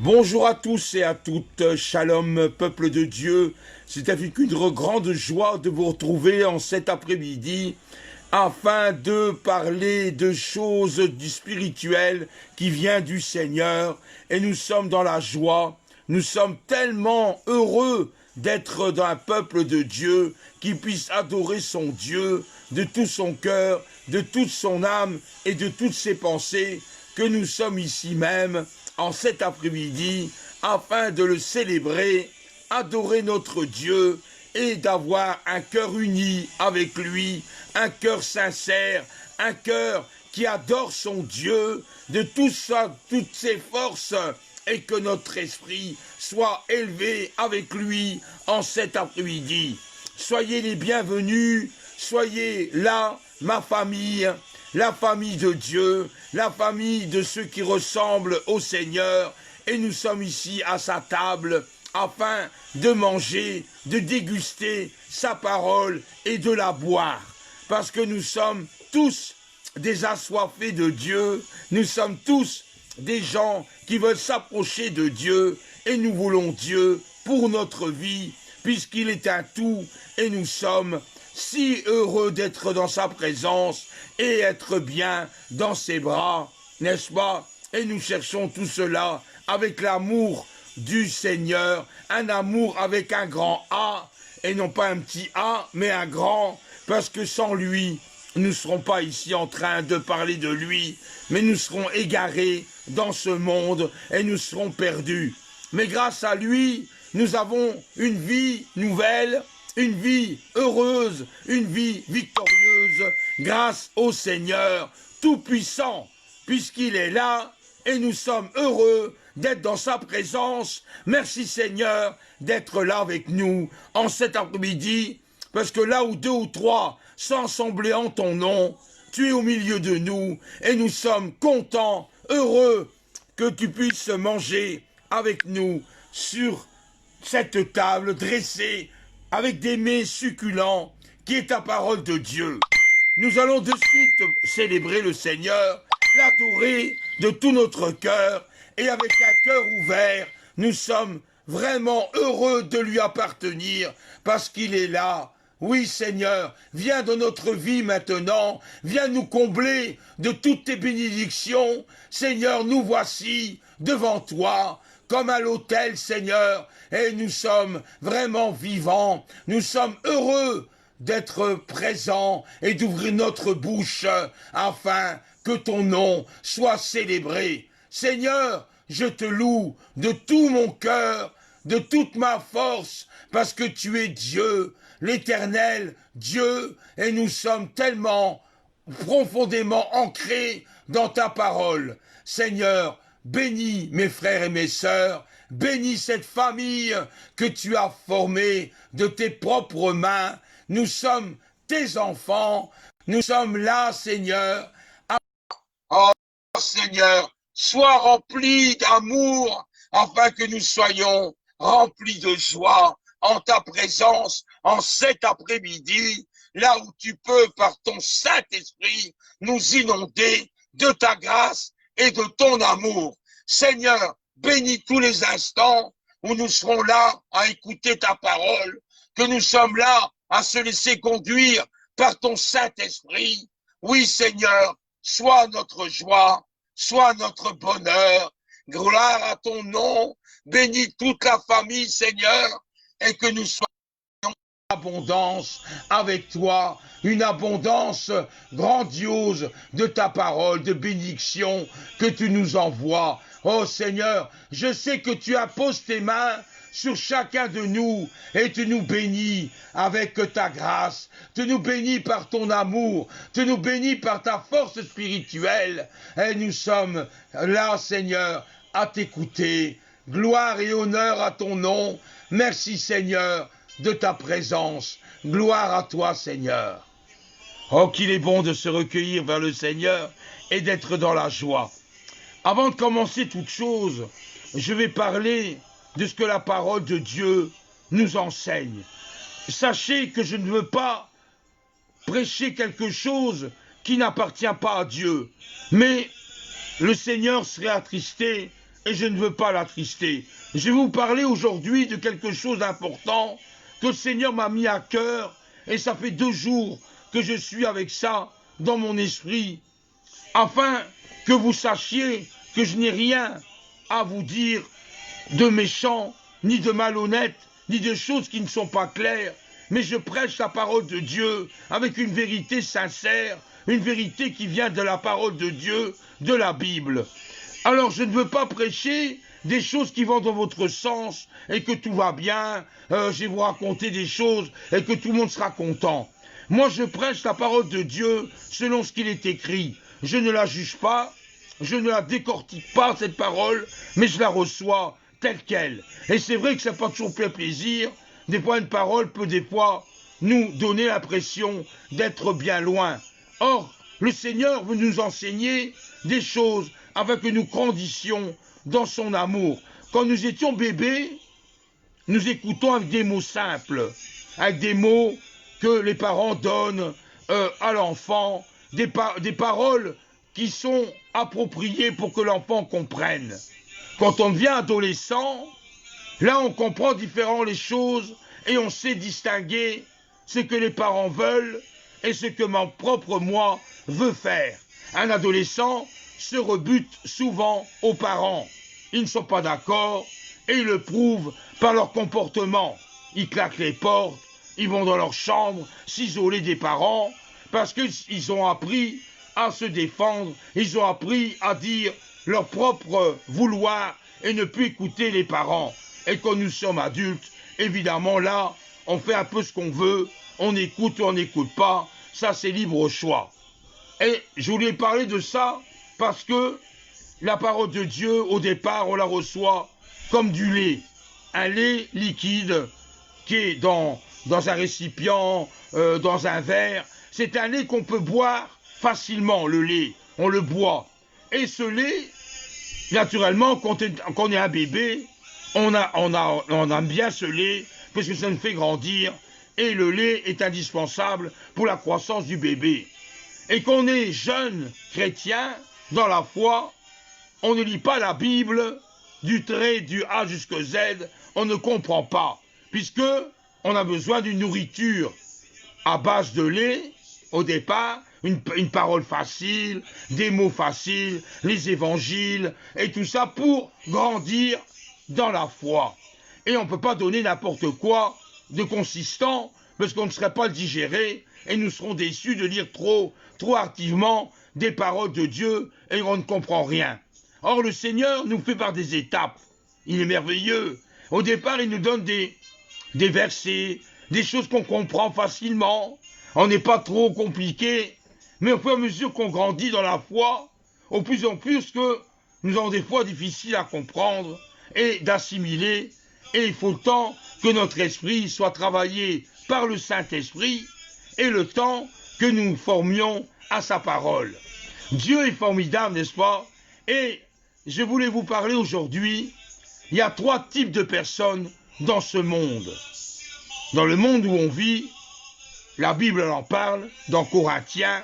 Bonjour à tous et à toutes, shalom peuple de Dieu, c'est avec une grande joie de vous retrouver en cet après-midi afin de parler de choses du spirituel qui vient du Seigneur et nous sommes dans la joie, nous sommes tellement heureux d'être dans un peuple de Dieu qui puisse adorer son Dieu de tout son cœur, de toute son âme et de toutes ses pensées que nous sommes ici même en cet après-midi afin de le célébrer, adorer notre Dieu et d'avoir un cœur uni avec lui, un cœur sincère, un cœur qui adore son Dieu de toutes ses forces et que notre esprit soit élevé avec lui en cet après-midi. Soyez les bienvenus, soyez là, ma famille, la famille de Dieu, la famille de ceux qui ressemblent au Seigneur, et nous sommes ici à sa table afin de manger, de déguster sa parole et de la boire, parce que nous sommes tous des assoiffés de Dieu, nous sommes tous des gens qui veulent s'approcher de Dieu, et nous voulons Dieu pour notre vie, puisqu'il est un tout, et nous sommes si heureux d'être dans sa présence et être bien dans ses bras, n'est-ce pas? Et nous cherchons tout cela avec l'amour du Seigneur, un amour avec un grand A, et non pas un petit A, mais un grand, parce que sans lui, nous ne serons pas ici en train de parler de lui, mais nous serons égarés dans ce monde et nous serons perdus. Mais grâce à lui, nous avons une vie nouvelle, une vie heureuse, une vie victorieuse, grâce au Seigneur Tout-Puissant, puisqu'il est là et nous sommes heureux d'être dans sa présence. Merci Seigneur d'être là avec nous en cet après-midi, parce que là où deux ou trois sont assemblés en ton nom, tu es au milieu de nous et nous sommes contents, heureux que tu puisses manger avec nous sur cette table dressée avec des mets succulents qui est ta parole de Dieu. Nous allons de suite célébrer le Seigneur, l'adorer de tout notre cœur, et avec un cœur ouvert, nous sommes vraiment heureux de lui appartenir parce qu'il est là. Oui Seigneur, viens dans notre vie maintenant, viens nous combler de toutes tes bénédictions. Seigneur, nous voici devant toi, comme à l'autel, Seigneur, et nous sommes vraiment vivants, nous sommes heureux d'être présents et d'ouvrir notre bouche afin que ton nom soit célébré. Seigneur, je te loue de tout mon cœur, de toute ma force, parce que tu es Dieu, l'Éternel Dieu, et nous sommes tellement profondément ancrés dans ta parole. Seigneur, bénis mes frères et mes sœurs, bénis cette famille que tu as formée de tes propres mains. Nous sommes tes enfants, nous sommes là, Seigneur. Oh, Seigneur, sois rempli d'amour, afin que nous soyons remplis de joie en ta présence, en cet après-midi, là où tu peux, par ton Saint-Esprit, nous inonder de ta grâce et de ton amour. Seigneur, bénis tous les instants où nous serons là à écouter ta parole, que nous sommes là à se laisser conduire par ton Saint-Esprit. Oui, Seigneur, sois notre joie, sois notre bonheur. Gloire à ton nom. Bénis toute la famille, Seigneur, et que nous soyons en abondance avec toi, une abondance grandiose de ta parole, de bénédiction que tu nous envoies. Oh Seigneur, je sais que tu apposes tes mains sur chacun de nous et tu nous bénis avec ta grâce, tu nous bénis par ton amour, tu nous bénis par ta force spirituelle et nous sommes là, Seigneur, à t'écouter. Gloire et honneur à ton nom. Merci, Seigneur, de ta présence. Gloire à toi, Seigneur. Oh, qu'il est bon de se recueillir vers le Seigneur et d'être dans la joie. Avant de commencer toute chose, je vais parler de ce que la parole de Dieu nous enseigne. Sachez que je ne veux pas prêcher quelque chose qui n'appartient pas à Dieu, mais le Seigneur serait attristé et je ne veux pas l'attrister. Je vais vous parler aujourd'hui de quelque chose d'important que le Seigneur m'a mis à cœur, et ça fait 2 jours que je suis avec ça dans mon esprit, afin que vous sachiez que je n'ai rien à vous dire de méchant, ni de malhonnête, ni de choses qui ne sont pas claires, mais je prêche la parole de Dieu avec une vérité sincère, une vérité qui vient de la parole de Dieu, de la Bible. Alors je ne veux pas prêcher des choses qui vont dans votre sens et que tout va bien, je vais vous raconter des choses et que tout le monde sera content. Moi je prêche la parole de Dieu selon ce qu'il est écrit. Je ne la juge pas, je ne la décortique pas cette parole, mais je la reçois telle qu'elle. Et c'est vrai que ça n'a pas toujours fait plaisir. Des fois, une parole peut des fois nous donner l'impression d'être bien loin. Or, le Seigneur veut nous enseigner des choses afin que nous grandissions dans son amour. Quand nous étions bébés, nous écoutons avec des mots simples, avec des mots que les parents donnent à l'enfant, des paroles qui sont appropriées pour que l'enfant comprenne. Quand on devient adolescent, là on comprend différemment les choses et on sait distinguer ce que les parents veulent et ce que mon propre moi veut faire. Un adolescent se rebute souvent aux parents. Ils ne sont pas d'accord et ils le prouvent par leur comportement. Ils claquent les portes, ils vont dans leur chambre s'isoler des parents parce qu'ils ont appris à se défendre, ils ont appris à dire leur propre vouloir et ne plus écouter les parents. Et quand nous sommes adultes, évidemment là, on fait un peu ce qu'on veut, on écoute ou on n'écoute pas, ça c'est libre au choix. Et je voulais parler de ça parce que la parole de Dieu, au départ, on la reçoit comme du lait. Un lait liquide qui est dans un récipient, dans un verre. C'est un lait qu'on peut boire facilement, le lait. On le boit. Et ce lait, naturellement, quand on est un bébé, on aime bien ce lait parce que ça nous fait grandir. Et le lait est indispensable pour la croissance du bébé. Et qu'on est jeune chrétien dans la foi, on ne lit pas la Bible du trait du A jusqu'au Z, on ne comprend pas, puisque on a besoin d'une nourriture à base de lait, au départ, une parole facile, des mots faciles, les évangiles, et tout ça pour grandir dans la foi. Et on ne peut pas donner n'importe quoi de consistant, parce qu'on ne serait pas digéré, et nous serons déçus de lire trop activement des paroles de Dieu, et on ne comprend rien. Or, le Seigneur nous fait par des étapes. Il est merveilleux. Au départ, il nous donne des versets, des choses qu'on comprend facilement. On n'est pas trop compliqué. Mais au fur et à mesure qu'on grandit dans la foi, au plus en plus que nous avons des fois difficiles à comprendre et d'assimiler. Et il faut le temps que notre esprit soit travaillé par le Saint-Esprit et le temps que nous formions à sa parole. Dieu est formidable, n'est-ce pas? Et je voulais vous parler aujourd'hui, il y a 3 types de personnes dans ce monde. Dans le monde où on vit, la Bible en parle, dans Corinthiens,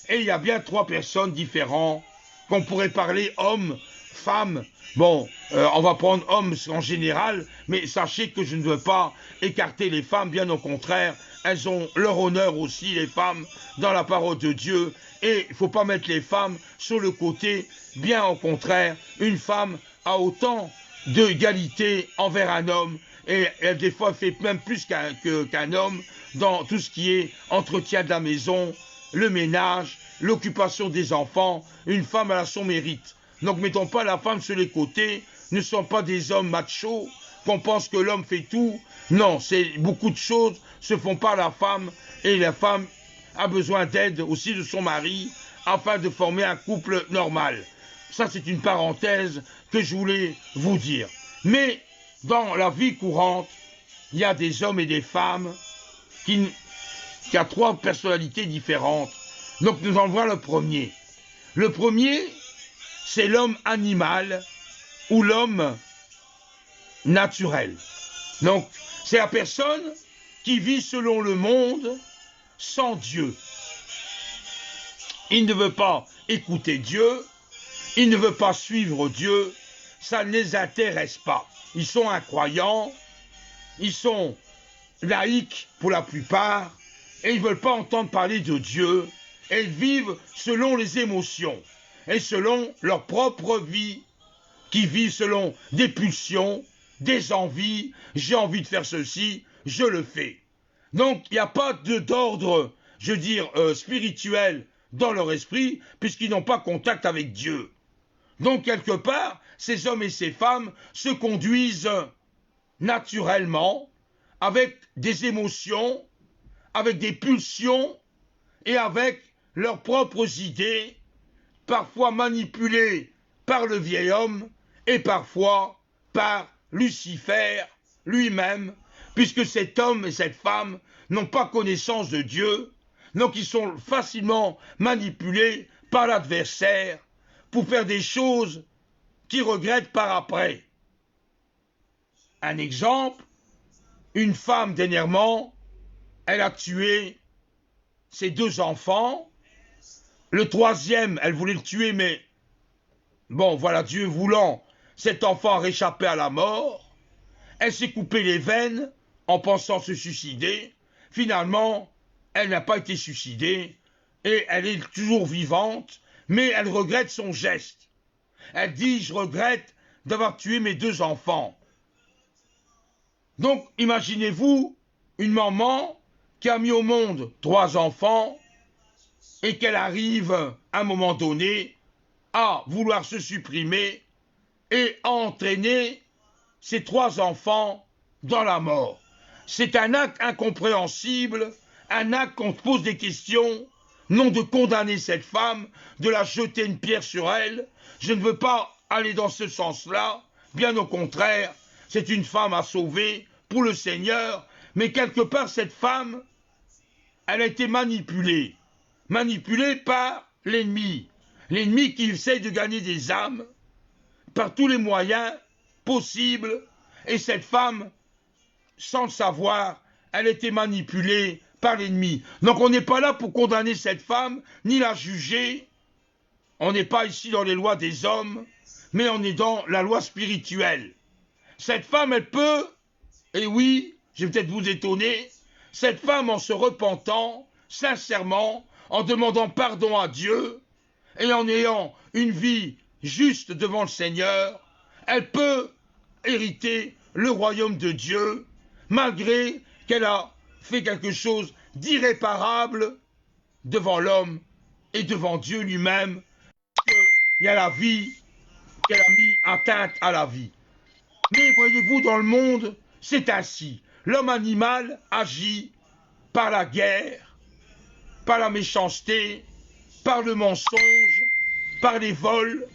et il y a bien 3 personnes différentes, qu'on pourrait parler hommes, femmes. Bon, on va prendre hommes en général, mais sachez que je ne veux pas écarter les femmes, bien au contraire, elles ont leur honneur aussi, les femmes, dans la parole de Dieu, et il ne faut pas mettre les femmes sur le côté, bien au contraire, une femme a autant d'égalité envers un homme, et elle des fois fait même plus qu'un homme dans tout ce qui est entretien de la maison, le ménage, l'occupation des enfants. Une femme a son mérite. Donc mettons pas la femme sur les côtés, ne sont pas des hommes machos, qu'on pense que l'homme fait tout. Non, beaucoup de choses se font par la femme, et la femme a besoin d'aide aussi de son mari, afin de former un couple normal. Ça, c'est une parenthèse que je voulais vous dire. Mais dans la vie courante, il y a des hommes et des femmes qui ont 3 personnalités différentes. Donc nous en voyons le premier. Le premier, c'est l'homme animal ou l'homme naturel. Donc c'est la personne qui vit selon le monde sans Dieu. Il ne veut pas écouter Dieu, il ne veut pas suivre Dieu, ça ne les intéresse pas. Ils sont incroyants, ils sont laïcs pour la plupart, et ils ne veulent pas entendre parler de Dieu, et ils vivent selon les émotions, et selon leur propre vie, qui vivent selon des pulsions, des envies, j'ai envie de faire ceci, je le fais. Donc il n'y a pas d'ordre, je veux dire, spirituel dans leur esprit, puisqu'ils n'ont pas contact avec Dieu. Donc quelque part, ces hommes et ces femmes se conduisent naturellement, avec des émotions, avec des pulsions, et avec leurs propres idées, parfois manipulées par le vieil homme, et parfois par Lucifer lui-même, puisque cet homme et cette femme n'ont pas connaissance de Dieu, donc ils sont facilement manipulés par l'adversaire pour faire des choses qu'ils regrettent par après. Un exemple, une femme dernièrement, elle a tué ses 2 enfants, le 3e, elle voulait le tuer, mais bon, voilà, Dieu voulant, cet enfant a réchappé à la mort. Elle s'est coupé les veines en pensant se suicider. Finalement, elle n'a pas été suicidée et elle est toujours vivante, mais elle regrette son geste. Elle dit, je regrette d'avoir tué mes 2 enfants. Donc, imaginez-vous une maman qui a mis au monde 3 enfants et qu'elle arrive à un moment donné à vouloir se supprimer et à entraîner ces 3 enfants dans la mort. C'est un acte incompréhensible, un acte qu'on se pose des questions, non de condamner cette femme, de la jeter une pierre sur elle. Je ne veux pas aller dans ce sens-là, bien au contraire, c'est une femme à sauver pour le Seigneur, mais quelque part cette femme, elle a été manipulée par l'ennemi qui essaie de gagner des âmes par tous les moyens possibles, et cette femme, sans le savoir, elle a été manipulée par l'ennemi. Donc on n'est pas là pour condamner cette femme, ni la juger, on n'est pas ici dans les lois des hommes, mais on est dans la loi spirituelle. Cette femme, elle peut, et oui, je vais peut-être vous étonner, cette femme en se repentant, sincèrement, en demandant pardon à Dieu, et en ayant une vie juste devant le Seigneur, elle peut hériter le royaume de Dieu, malgré qu'elle a fait quelque chose d'irréparable devant l'homme et devant Dieu lui-même, parce qu'il y a la vie, qu'elle a mis atteinte à la vie. Mais voyez-vous, dans le monde, c'est ainsi. L'homme animal agit par la guerre, par la méchanceté, par le mensonge, par les vols,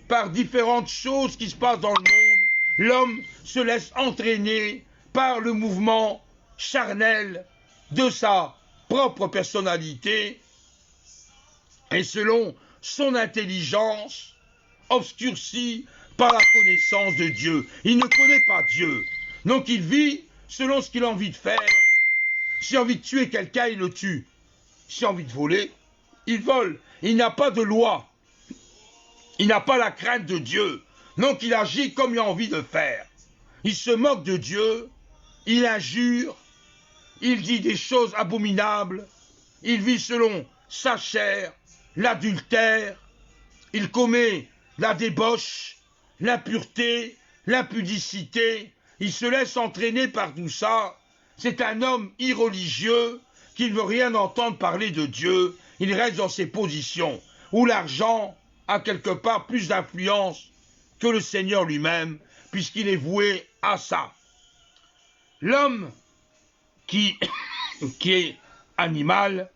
par différentes choses qui se passent dans le monde. L'homme se laisse entraîner par le mouvement charnel de sa propre personnalité et selon son intelligence obscurcie par la connaissance de Dieu. Il ne connaît pas Dieu, donc il vit selon ce qu'il a envie de faire. S'il a envie de tuer quelqu'un, il le tue. S'il a envie de voler, il vole. Il n'a pas de loi. Il n'a pas la crainte de Dieu. Donc il agit comme il a envie de faire. Il se moque de Dieu, il injure, il dit des choses abominables, il vit selon sa chair, l'adultère, il commet la débauche, l'impureté, l'impudicité, il se laisse entraîner par tout ça. C'est un homme irreligieux qui ne veut rien entendre parler de Dieu, il reste dans ses positions, où l'argent a quelque part plus d'influence que le Seigneur lui-même, puisqu'il est voué à ça. L'homme qui est animal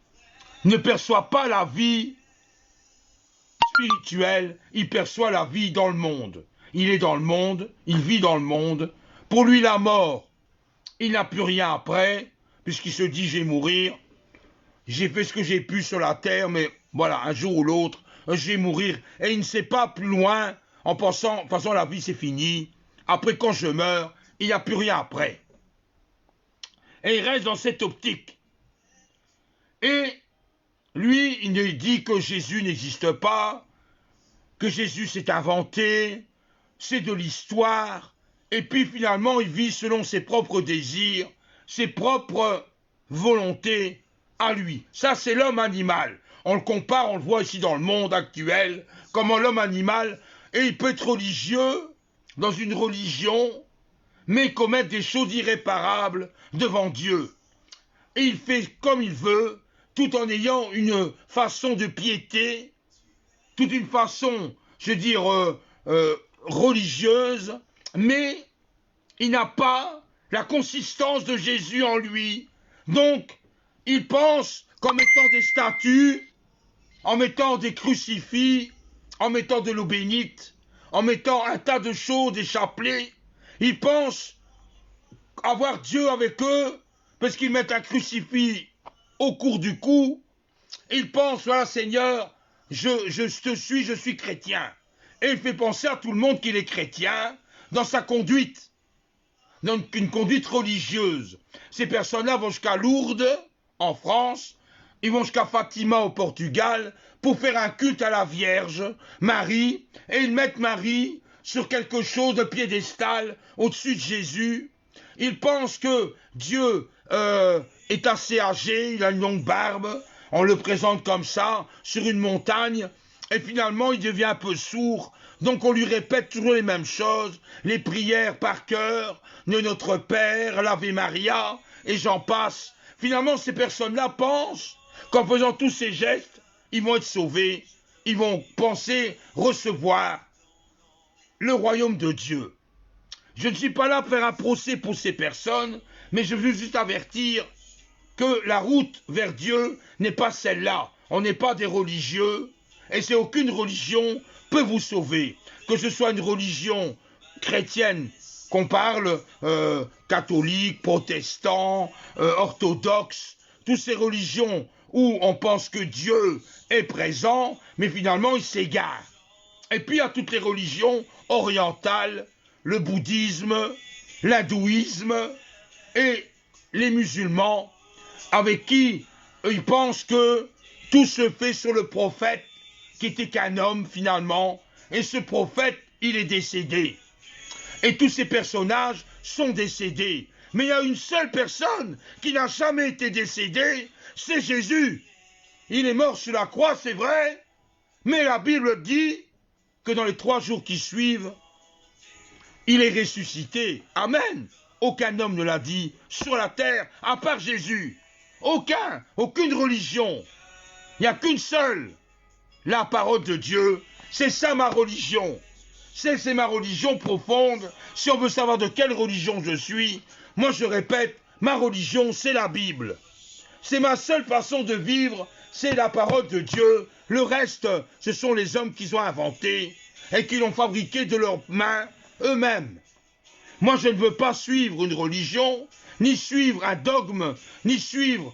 ne perçoit pas la vie spirituelle, il perçoit la vie dans le monde. Il est dans le monde, il vit dans le monde. Pour lui, la mort, il n'a plus rien après, puisqu'il se dit, je vais mourir. J'ai fait ce que j'ai pu sur la terre, mais voilà, un jour ou l'autre, je vais mourir. Et il ne sait pas plus loin, en pensant, de toute façon, la vie, c'est fini. Après, quand je meurs, il n'y a plus rien après. Et il reste dans cette optique. Et lui, il ne dit que Jésus n'existe pas, que Jésus s'est inventé, c'est de l'histoire, et puis finalement il vit selon ses propres désirs, ses propres volontés à lui. Ça c'est l'homme animal. On le compare, on le voit ici dans le monde actuel, comment l'homme animal, et il peut être religieux dans une religion, mais commettre des choses irréparables devant Dieu. Et il fait comme il veut, tout en ayant une façon de piété, toute une façon, je veux dire, religieuse, mais il n'a pas la consistance de Jésus en lui. Donc, il pense qu'en mettant des statues, en mettant des crucifix, en mettant de l'eau bénite, en mettant un tas de choses, des chapelets, ils pensent avoir Dieu avec eux, parce qu'ils mettent un crucifix au cours du cou, et ils pensent, voilà Seigneur, je te suis, je suis chrétien. Et il fait penser à tout le monde qu'il est chrétien dans sa conduite, donc une conduite religieuse. Ces personnes-là vont jusqu'à Lourdes, en France, ils vont jusqu'à Fatima au Portugal, pour faire un culte à la Vierge, Marie, et ils mettent Marie sur quelque chose de piédestal au-dessus de Jésus. Ils pensent que Dieu est assez âgé, il a une longue barbe, on le présente comme ça, sur une montagne, et finalement il devient un peu sourd, donc on lui répète toujours les mêmes choses, les prières par cœur, de notre Père, l'Ave Maria, et j'en passe. Finalement ces personnes-là pensent qu'en faisant tous ces gestes, ils vont être sauvés, ils vont penser recevoir le royaume de Dieu. Je ne suis pas là pour faire un procès pour ces personnes, mais je veux juste avertir que la route vers Dieu n'est pas celle-là. On n'est pas des religieux, et c'est aucune religion peut vous sauver. Que ce soit une religion chrétienne, qu'on parle catholique, protestant, orthodoxe, toutes ces religions où on pense que Dieu est présent, mais finalement il s'égare. Et puis il y a toutes les religions orientales, le bouddhisme, l'hindouisme et les musulmans, avec qui ils pensent que tout se fait sur le prophète, qui était qu'un homme finalement, et ce prophète, il est décédé. Et tous ces personnages sont décédés. Mais il y a une seule personne qui n'a jamais été décédée, c'est Jésus. Il est mort sur la croix, c'est vrai, mais la Bible dit que dans les 3 jours qui suivent, il est ressuscité. Amen. Aucun homme ne l'a dit sur la terre, à part Jésus. Aucune religion. Il n'y a qu'une seule. La parole de Dieu, c'est ça ma religion. C'est ma religion profonde. Si on veut savoir de quelle religion je suis, moi je répète, ma religion c'est la Bible. C'est ma seule façon de vivre, c'est la parole de Dieu. Le reste, ce sont les hommes qui ont inventé et qui l'ont fabriqué de leurs mains eux-mêmes. Moi je ne veux pas suivre une religion, ni suivre un dogme, ni suivre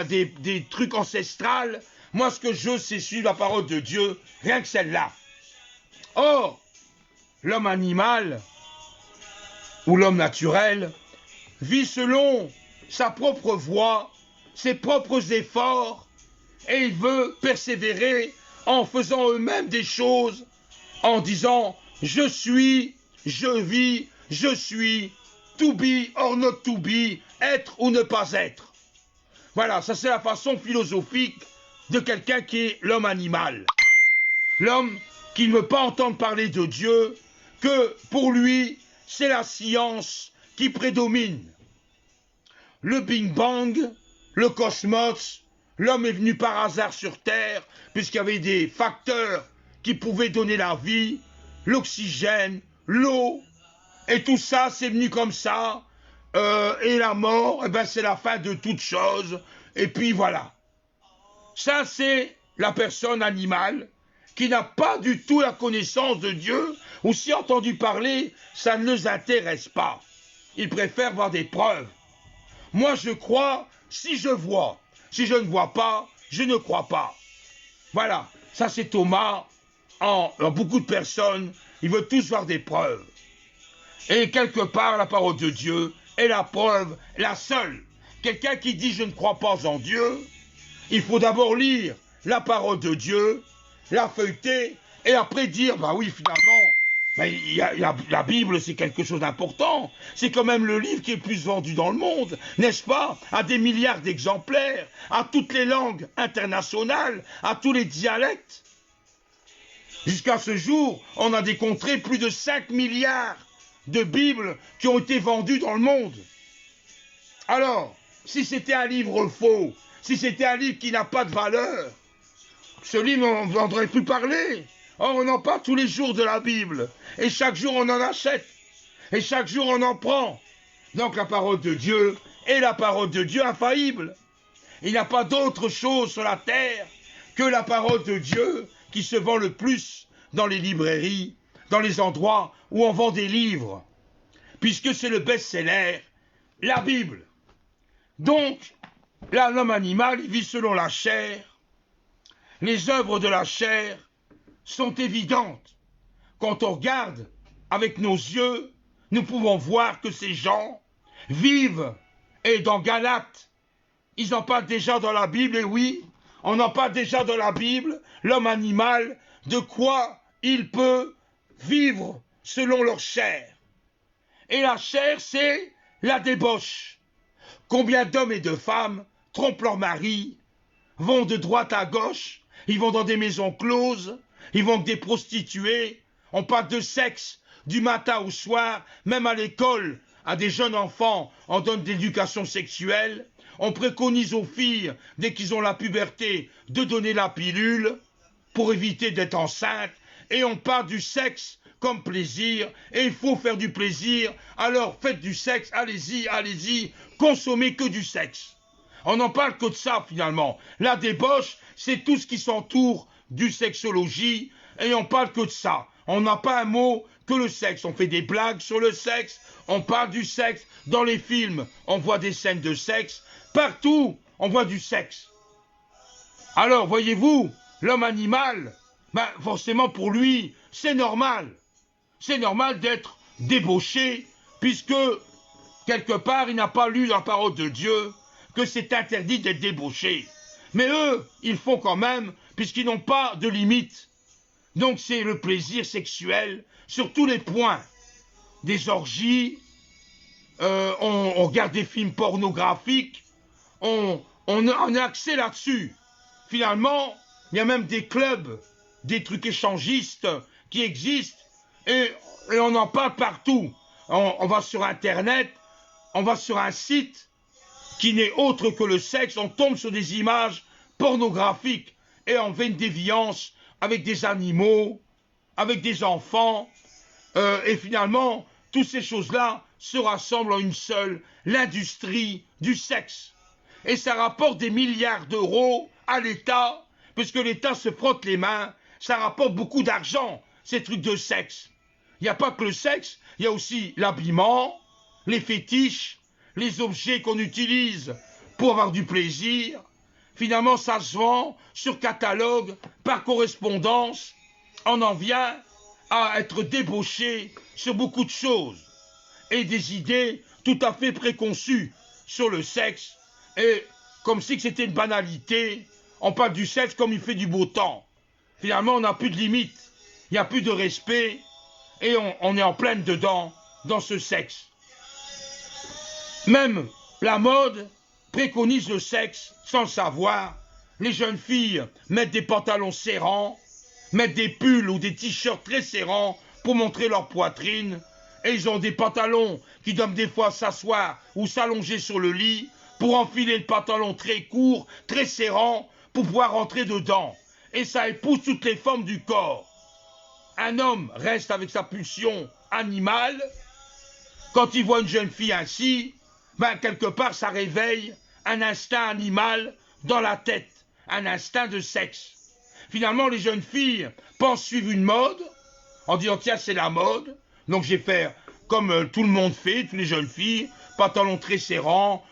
des trucs ancestrales. Moi ce que je veux c'est suivre la parole de Dieu, rien que celle-là. Or, l'homme animal, ou l'homme naturel, vit selon sa propre voie, ses propres efforts, et il veut persévérer en faisant eux-mêmes des choses, en disant « je suis, je vis, je suis, to be or not to be, être ou ne pas être ». Voilà, ça c'est la façon philosophique de quelqu'un qui est l'homme animal. L'homme qui ne veut pas entendre parler de Dieu, que pour lui, c'est la science qui prédomine. Le Big Bang, le cosmos, l'homme est venu par hasard sur Terre, puisqu'il y avait des facteurs qui pouvaient donner la vie, l'oxygène, l'eau, et tout ça, c'est venu comme ça, et la mort, eh ben, c'est la fin de toute chose, et puis voilà. Ça, c'est la personne animale, qui n'a pas du tout la connaissance de Dieu, ou si entendu parler, ça ne les intéresse pas. Ils préfèrent voir des preuves. Moi, je crois si je vois. Si je ne vois pas, je ne crois pas. Voilà, ça c'est Thomas. En beaucoup de personnes, ils veulent tous voir des preuves. Et quelque part, la parole de Dieu est la preuve, la seule. Quelqu'un qui dit « je ne crois pas en Dieu », il faut d'abord lire la parole de Dieu, la feuilleter, et après dire, bah oui, finalement, Ben, la Bible, c'est quelque chose d'important. C'est quand même le livre qui est le plus vendu dans le monde, n'est-ce pas? À des milliards d'exemplaires, à toutes les langues internationales, à tous les dialectes. Jusqu'à ce jour, on a décontré plus de 5 milliards de Bibles qui ont été vendues dans le monde. Alors, si c'était un livre faux, si c'était un livre qui n'a pas de valeur, ce livre, on n'entendrait plus parler. Or, on en parle tous les jours de la Bible. Et chaque jour, on en achète. Et chaque jour, on en prend. Donc, la parole de Dieu est la parole de Dieu infaillible. Il n'y a pas d'autre chose sur la terre que la parole de Dieu qui se vend le plus dans les librairies, dans les endroits où on vend des livres. Puisque c'est le best-seller, la Bible. Donc, là, l'homme animal, il vit selon la chair. Les œuvres de la chair sont évidentes. Quand on regarde avec nos yeux, nous pouvons voir que ces gens vivent. Et dans Galates, ils en parlent déjà dans la Bible, et oui, on en parle déjà dans la Bible, l'homme animal, de quoi il peut vivre selon leur chair. Et la chair, c'est la débauche. Combien d'hommes et de femmes trompent leur mari, vont de droite à gauche, ils vont dans des maisons closes, ils vont avec des prostituées, on parle de sexe du matin au soir, même à l'école, à des jeunes enfants, on donne de l'éducation sexuelle, on préconise aux filles, dès qu'ils ont la puberté, de donner la pilule pour éviter d'être enceintes, et on parle du sexe comme plaisir, et il faut faire du plaisir, alors faites du sexe, allez-y, allez-y, consommez que du sexe. On n'en parle que de ça finalement. La débauche, c'est tout ce qui s'entoure du sexologie, et on parle que de ça. On n'a pas un mot que le sexe. On fait des blagues sur le sexe, on parle du sexe. Dans les films, on voit des scènes de sexe. Partout, on voit du sexe. Alors, voyez-vous, l'homme animal, ben, forcément pour lui, c'est normal. C'est normal d'être débauché, puisque, quelque part, il n'a pas lu la parole de Dieu, que c'est interdit d'être débauché. Mais eux, ils font quand même, puisqu'ils n'ont pas de limite. Donc c'est le plaisir sexuel sur tous les points. Des orgies, on regarde des films pornographiques, on a accès là-dessus. Finalement, il y a même des clubs, des trucs échangistes qui existent, et on en parle partout. On va sur Internet, on va sur un site qui n'est autre que le sexe, on tombe sur des images pornographiques, et on fait une déviance avec des animaux, avec des enfants, et finalement, toutes ces choses-là se rassemblent en une seule, l'industrie du sexe. Et ça rapporte des milliards d'euros à l'État, puisque l'État se frotte les mains, ça rapporte beaucoup d'argent, ces trucs de sexe. Il n'y a pas que le sexe, il y a aussi l'habillement, les fétiches, les objets qu'on utilise pour avoir du plaisir. Finalement, ça se vend sur catalogue, par correspondance. On en vient à être débauché sur beaucoup de choses et des idées tout à fait préconçues sur le sexe. Et comme si c'était une banalité, on parle du sexe comme il fait du beau temps. Finalement, on n'a plus de limite, il n'y a plus de respect et on est en pleine dedans dans ce sexe. Même la mode préconise le sexe sans le savoir. Les jeunes filles mettent des pantalons serrants, mettent des pulls ou des t-shirts très serrants pour montrer leur poitrine. Et ils ont des pantalons qui doivent des fois s'asseoir ou s'allonger sur le lit pour enfiler le pantalon très court, très serrant, pour pouvoir rentrer dedans. Et ça épouse toutes les formes du corps. Un homme reste avec sa pulsion animale. Quand il voit une jeune fille ainsi, ben quelque part ça réveille un instinct animal dans la tête, un instinct de sexe. Finalement, les jeunes filles pensent suivre une mode, en disant tiens c'est la mode, donc je vais faire comme tout le monde fait, toutes les jeunes filles, pantalons très serrants,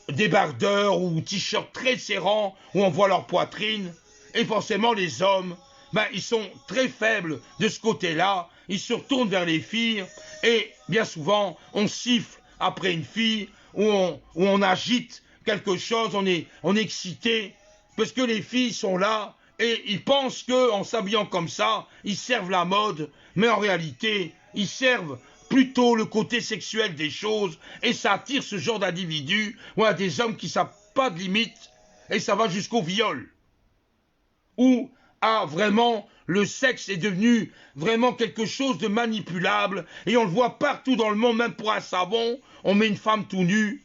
débardeurs ou t-shirts très serrants où on voit leur poitrine. Et forcément les hommes, ben, ils sont très faibles de ce côté-là, ils se retournent vers les filles et bien souvent on siffle après une fille où on agite quelque chose, on est excité, parce que les filles sont là et ils pensent qu'en s'habillant comme ça, ils servent la mode, mais en réalité, ils servent plutôt le côté sexuel des choses, et ça attire ce genre d'individus, ou à des hommes qui ne savent pas de limite, et ça va jusqu'au viol. Ou à vraiment, le sexe est devenu vraiment quelque chose de manipulable, et on le voit partout dans le monde, même pour un savon, on met une femme tout nue,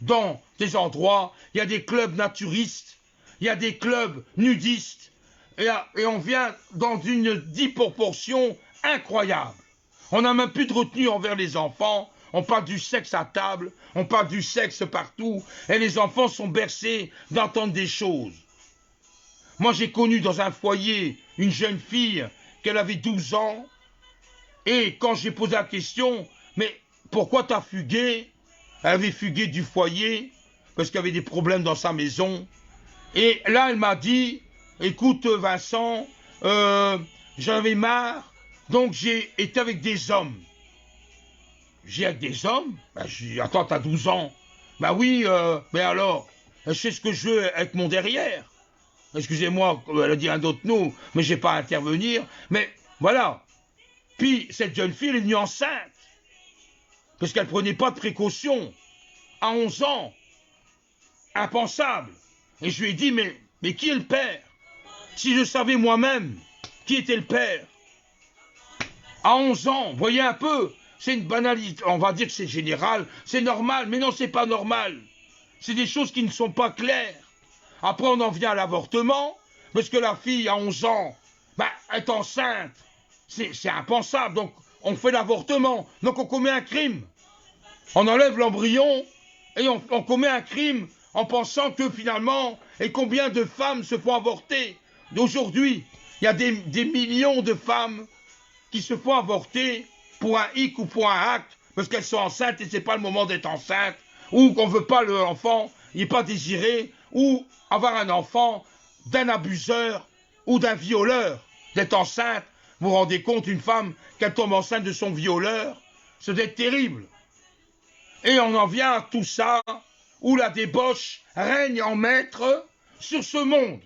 dans des endroits, il y a des clubs naturistes, il y a des clubs nudistes, et on vient dans une disproportion incroyable. On n'a même plus de retenue envers les enfants, on parle du sexe à table, on parle du sexe partout, et les enfants sont bercés d'entendre des choses. Moi j'ai connu dans un foyer une jeune fille, qu'elle avait 12 ans, et quand j'ai posé la question, mais pourquoi t'as fugué? Elle avait fugué du foyer, parce qu'il y avait des problèmes dans sa maison, et là elle m'a dit, écoute Vincent, j'en avais marre, donc j'ai été avec des hommes. J'ai avec des hommes? Ben, attends, t'as 12 ans. Ben oui, mais alors, je sais ce que je veux avec mon derrière. Excusez-moi, elle a dit un d'autre nom, mais j'ai pas à intervenir. Mais voilà. Puis, cette jeune fille, elle est venue enceinte. Parce qu'elle prenait pas de précautions. À 11 ans. Impensable. Et je lui ai dit, mais qui est le père? Si je savais moi-même qui était le père. À 11 ans, voyez un peu, c'est une banalité, on va dire que c'est général, c'est normal, mais non, c'est pas normal. C'est des choses qui ne sont pas claires. Après, on en vient à l'avortement, parce que la fille, à 11 ans, ben, est enceinte. C'est impensable, donc on fait l'avortement, donc on commet un crime. On enlève l'embryon, et on commet un crime en pensant que finalement, et combien de femmes se font avorter? D'aujourd'hui, il y a des millions de femmes qui se font avorter pour un hic ou pour un hac, parce qu'elles sont enceintes et c'est pas le moment d'être enceinte, ou qu'on veut pas l'enfant, il n'est pas désiré, ou avoir un enfant d'un abuseur ou d'un violeur, d'être enceinte. Vous vous rendez compte, une femme, qu'elle tombe enceinte de son violeur, ça doit être terrible. Et on en vient à tout ça, où la débauche règne en maître sur ce monde.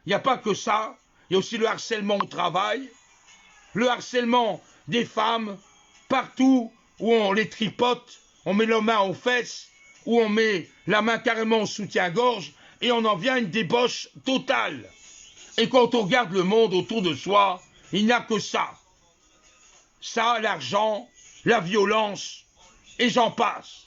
Il n'y a pas que ça, il y a aussi le harcèlement au travail, le harcèlement des femmes, partout où on les tripote, on met la main aux fesses, où on met la main carrément au soutien-gorge, et on en vient à une débauche totale. Et quand on regarde le monde autour de soi, il n'y a que ça. Ça, l'argent, la violence, et j'en passe.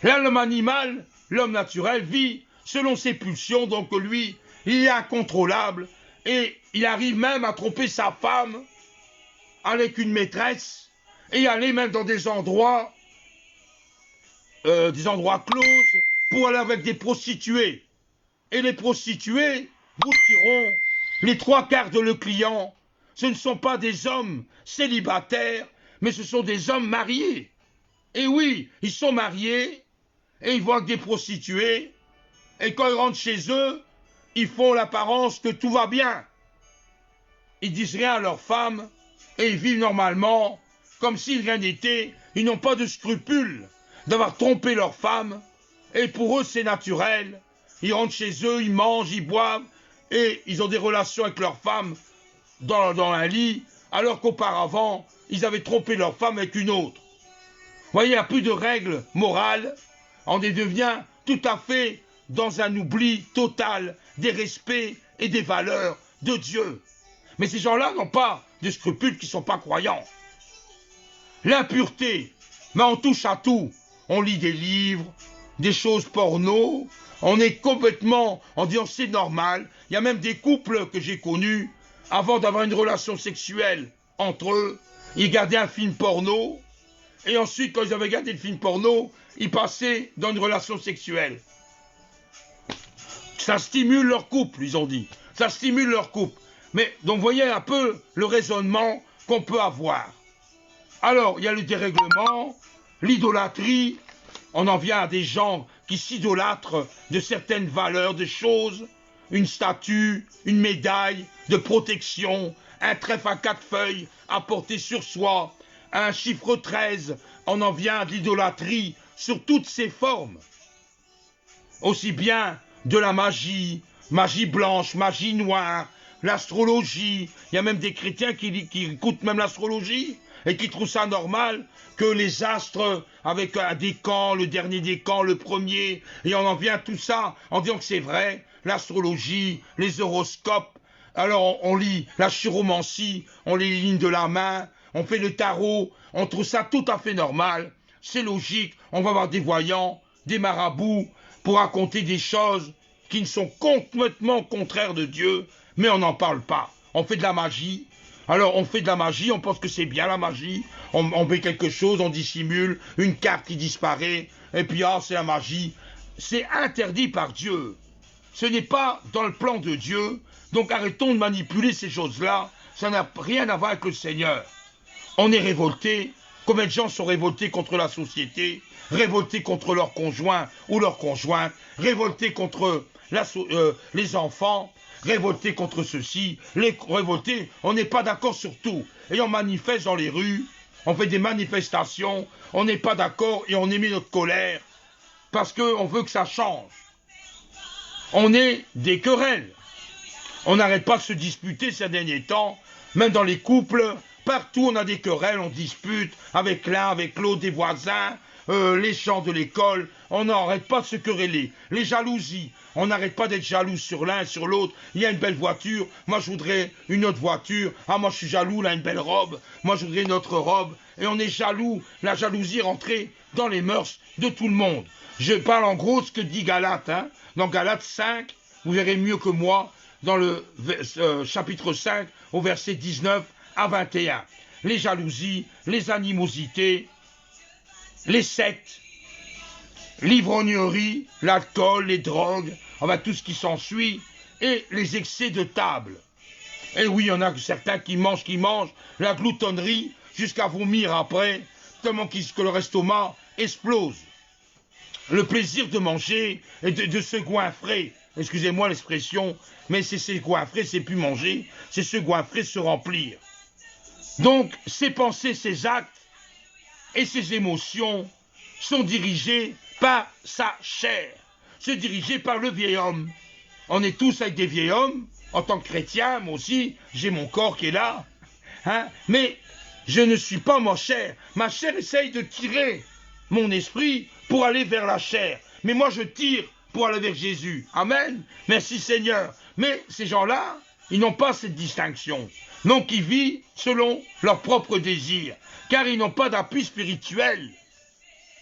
Là, l'homme animal, l'homme naturel, vit selon ses pulsions, donc lui, il est incontrôlable, et il arrive même à tromper sa femme avec une maîtresse, et aller même dans des endroits closes, pour aller avec des prostituées. Et les prostituées vous diront, les 3/4 de le client, ce ne sont pas des hommes célibataires, mais ce sont des hommes mariés. Et oui, ils sont mariés, et ils vont avec des prostituées, et quand ils rentrent chez eux, ils font l'apparence que tout va bien. Ils disent rien à leurs femmes, et ils vivent normalement, comme si rien n'était. Ils n'ont pas de scrupules d'avoir trompé leurs femmes, et pour eux c'est naturel. Ils rentrent chez eux, ils mangent, ils boivent, et ils ont des relations avec leurs femmes dans un lit, alors qu'auparavant, ils avaient trompé leur femme avec une autre. Vous voyez, il n'y a plus de règles morales, on est devient tout à fait dans un oubli total des respects et des valeurs de Dieu. Mais ces gens-là n'ont pas de scrupules, qui ne sont pas croyants. L'impureté, mais on touche à tout. On lit des livres, des choses porno, on est complètement en disant c'est normal. Il y a même des couples que j'ai connus, avant d'avoir une relation sexuelle entre eux, ils gardaient un film porno, et ensuite quand ils avaient regardé le film porno, ils passaient dans une relation sexuelle. Ça stimule leur couple, ils ont dit. Ça stimule leur couple. Mais donc, vous voyez un peu le raisonnement qu'on peut avoir. Alors, il y a le dérèglement, l'idolâtrie. On en vient à des gens qui s'idolâtrent de certaines valeurs, de choses. Une statue, une médaille de protection, un trèfle à 4 feuilles à porter sur soi, un chiffre 13. On en vient à l'idolâtrie sur toutes ses formes. Aussi bien de la magie, magie blanche, magie noire, l'astrologie. Il y a même des chrétiens qui écoutent même l'astrologie et qui trouvent ça normal que les astres, avec un décan, le dernier décan, le premier, et on en vient tout ça en disant que c'est vrai, l'astrologie, les horoscopes. Alors on lit la chiromancie, on lit les lignes de la main, on fait le tarot, on trouve ça tout à fait normal, c'est logique, on va avoir des voyants, des marabouts, pour raconter des choses qui ne sont complètement contraires de Dieu, mais on n'en parle pas. On fait de la magie. Alors on fait de la magie, on pense que c'est bien la magie, on met quelque chose, on dissimule, une carte qui disparaît, et puis ah c'est la magie. C'est interdit par Dieu. Ce n'est pas dans le plan de Dieu, donc arrêtons de manipuler ces choses-là, ça n'a rien à voir avec le Seigneur. On est révolté, combien de gens sont révoltés contre la société, révoltés contre leurs conjoints ou leurs conjointes, révoltés contre les enfants, révoltés contre ceci, révoltés, on n'est pas d'accord sur tout. Et on manifeste dans les rues, on fait des manifestations, on n'est pas d'accord et on émet notre colère, parce qu'on veut que ça change. On est des querelles. On n'arrête pas de se disputer ces derniers temps, même dans les couples, partout on a des querelles, on dispute avec l'un, avec l'autre, des voisins, les gens de l'école, on n'arrête pas de se quereller. Les jalousies, on n'arrête pas d'être jaloux sur l'un et sur l'autre. Il y a une belle voiture, moi je voudrais une autre voiture. Ah moi je suis jaloux, là une belle robe, moi je voudrais une autre robe. Et on est jaloux, la jalousie est rentrée dans les mœurs de tout le monde. Je parle en gros ce que dit Galates, hein. Dans Galates 5, vous verrez mieux que moi, dans le chapitre 5, au verset 19 à 21. Les jalousies, les animosités, les sectes, l'ivrognerie, l'alcool, les drogues, enfin tout ce qui s'ensuit, et les excès de table. Et oui, il y en a certains qui mangent, la gloutonnerie, jusqu'à vomir après, tellement que leur estomac explose. Le plaisir de manger et de se goinfrer, excusez-moi l'expression, mais c'est se goinfrer, c'est plus manger, c'est se goinfrer, se remplir. Donc, ces pensées, ces actes et ces émotions sont dirigés par sa chair, sont dirigés par le vieil homme. On est tous avec des vieils hommes, en tant que chrétien, moi aussi, j'ai mon corps qui est là, hein, mais je ne suis pas ma chair essaye de tirer mon esprit pour aller vers la chair, mais moi je tire pour aller vers Jésus, amen, merci Seigneur. Mais ces gens-là, ils n'ont pas cette distinction, donc ils vivent selon leurs propres désirs, car ils n'ont pas d'appui spirituel.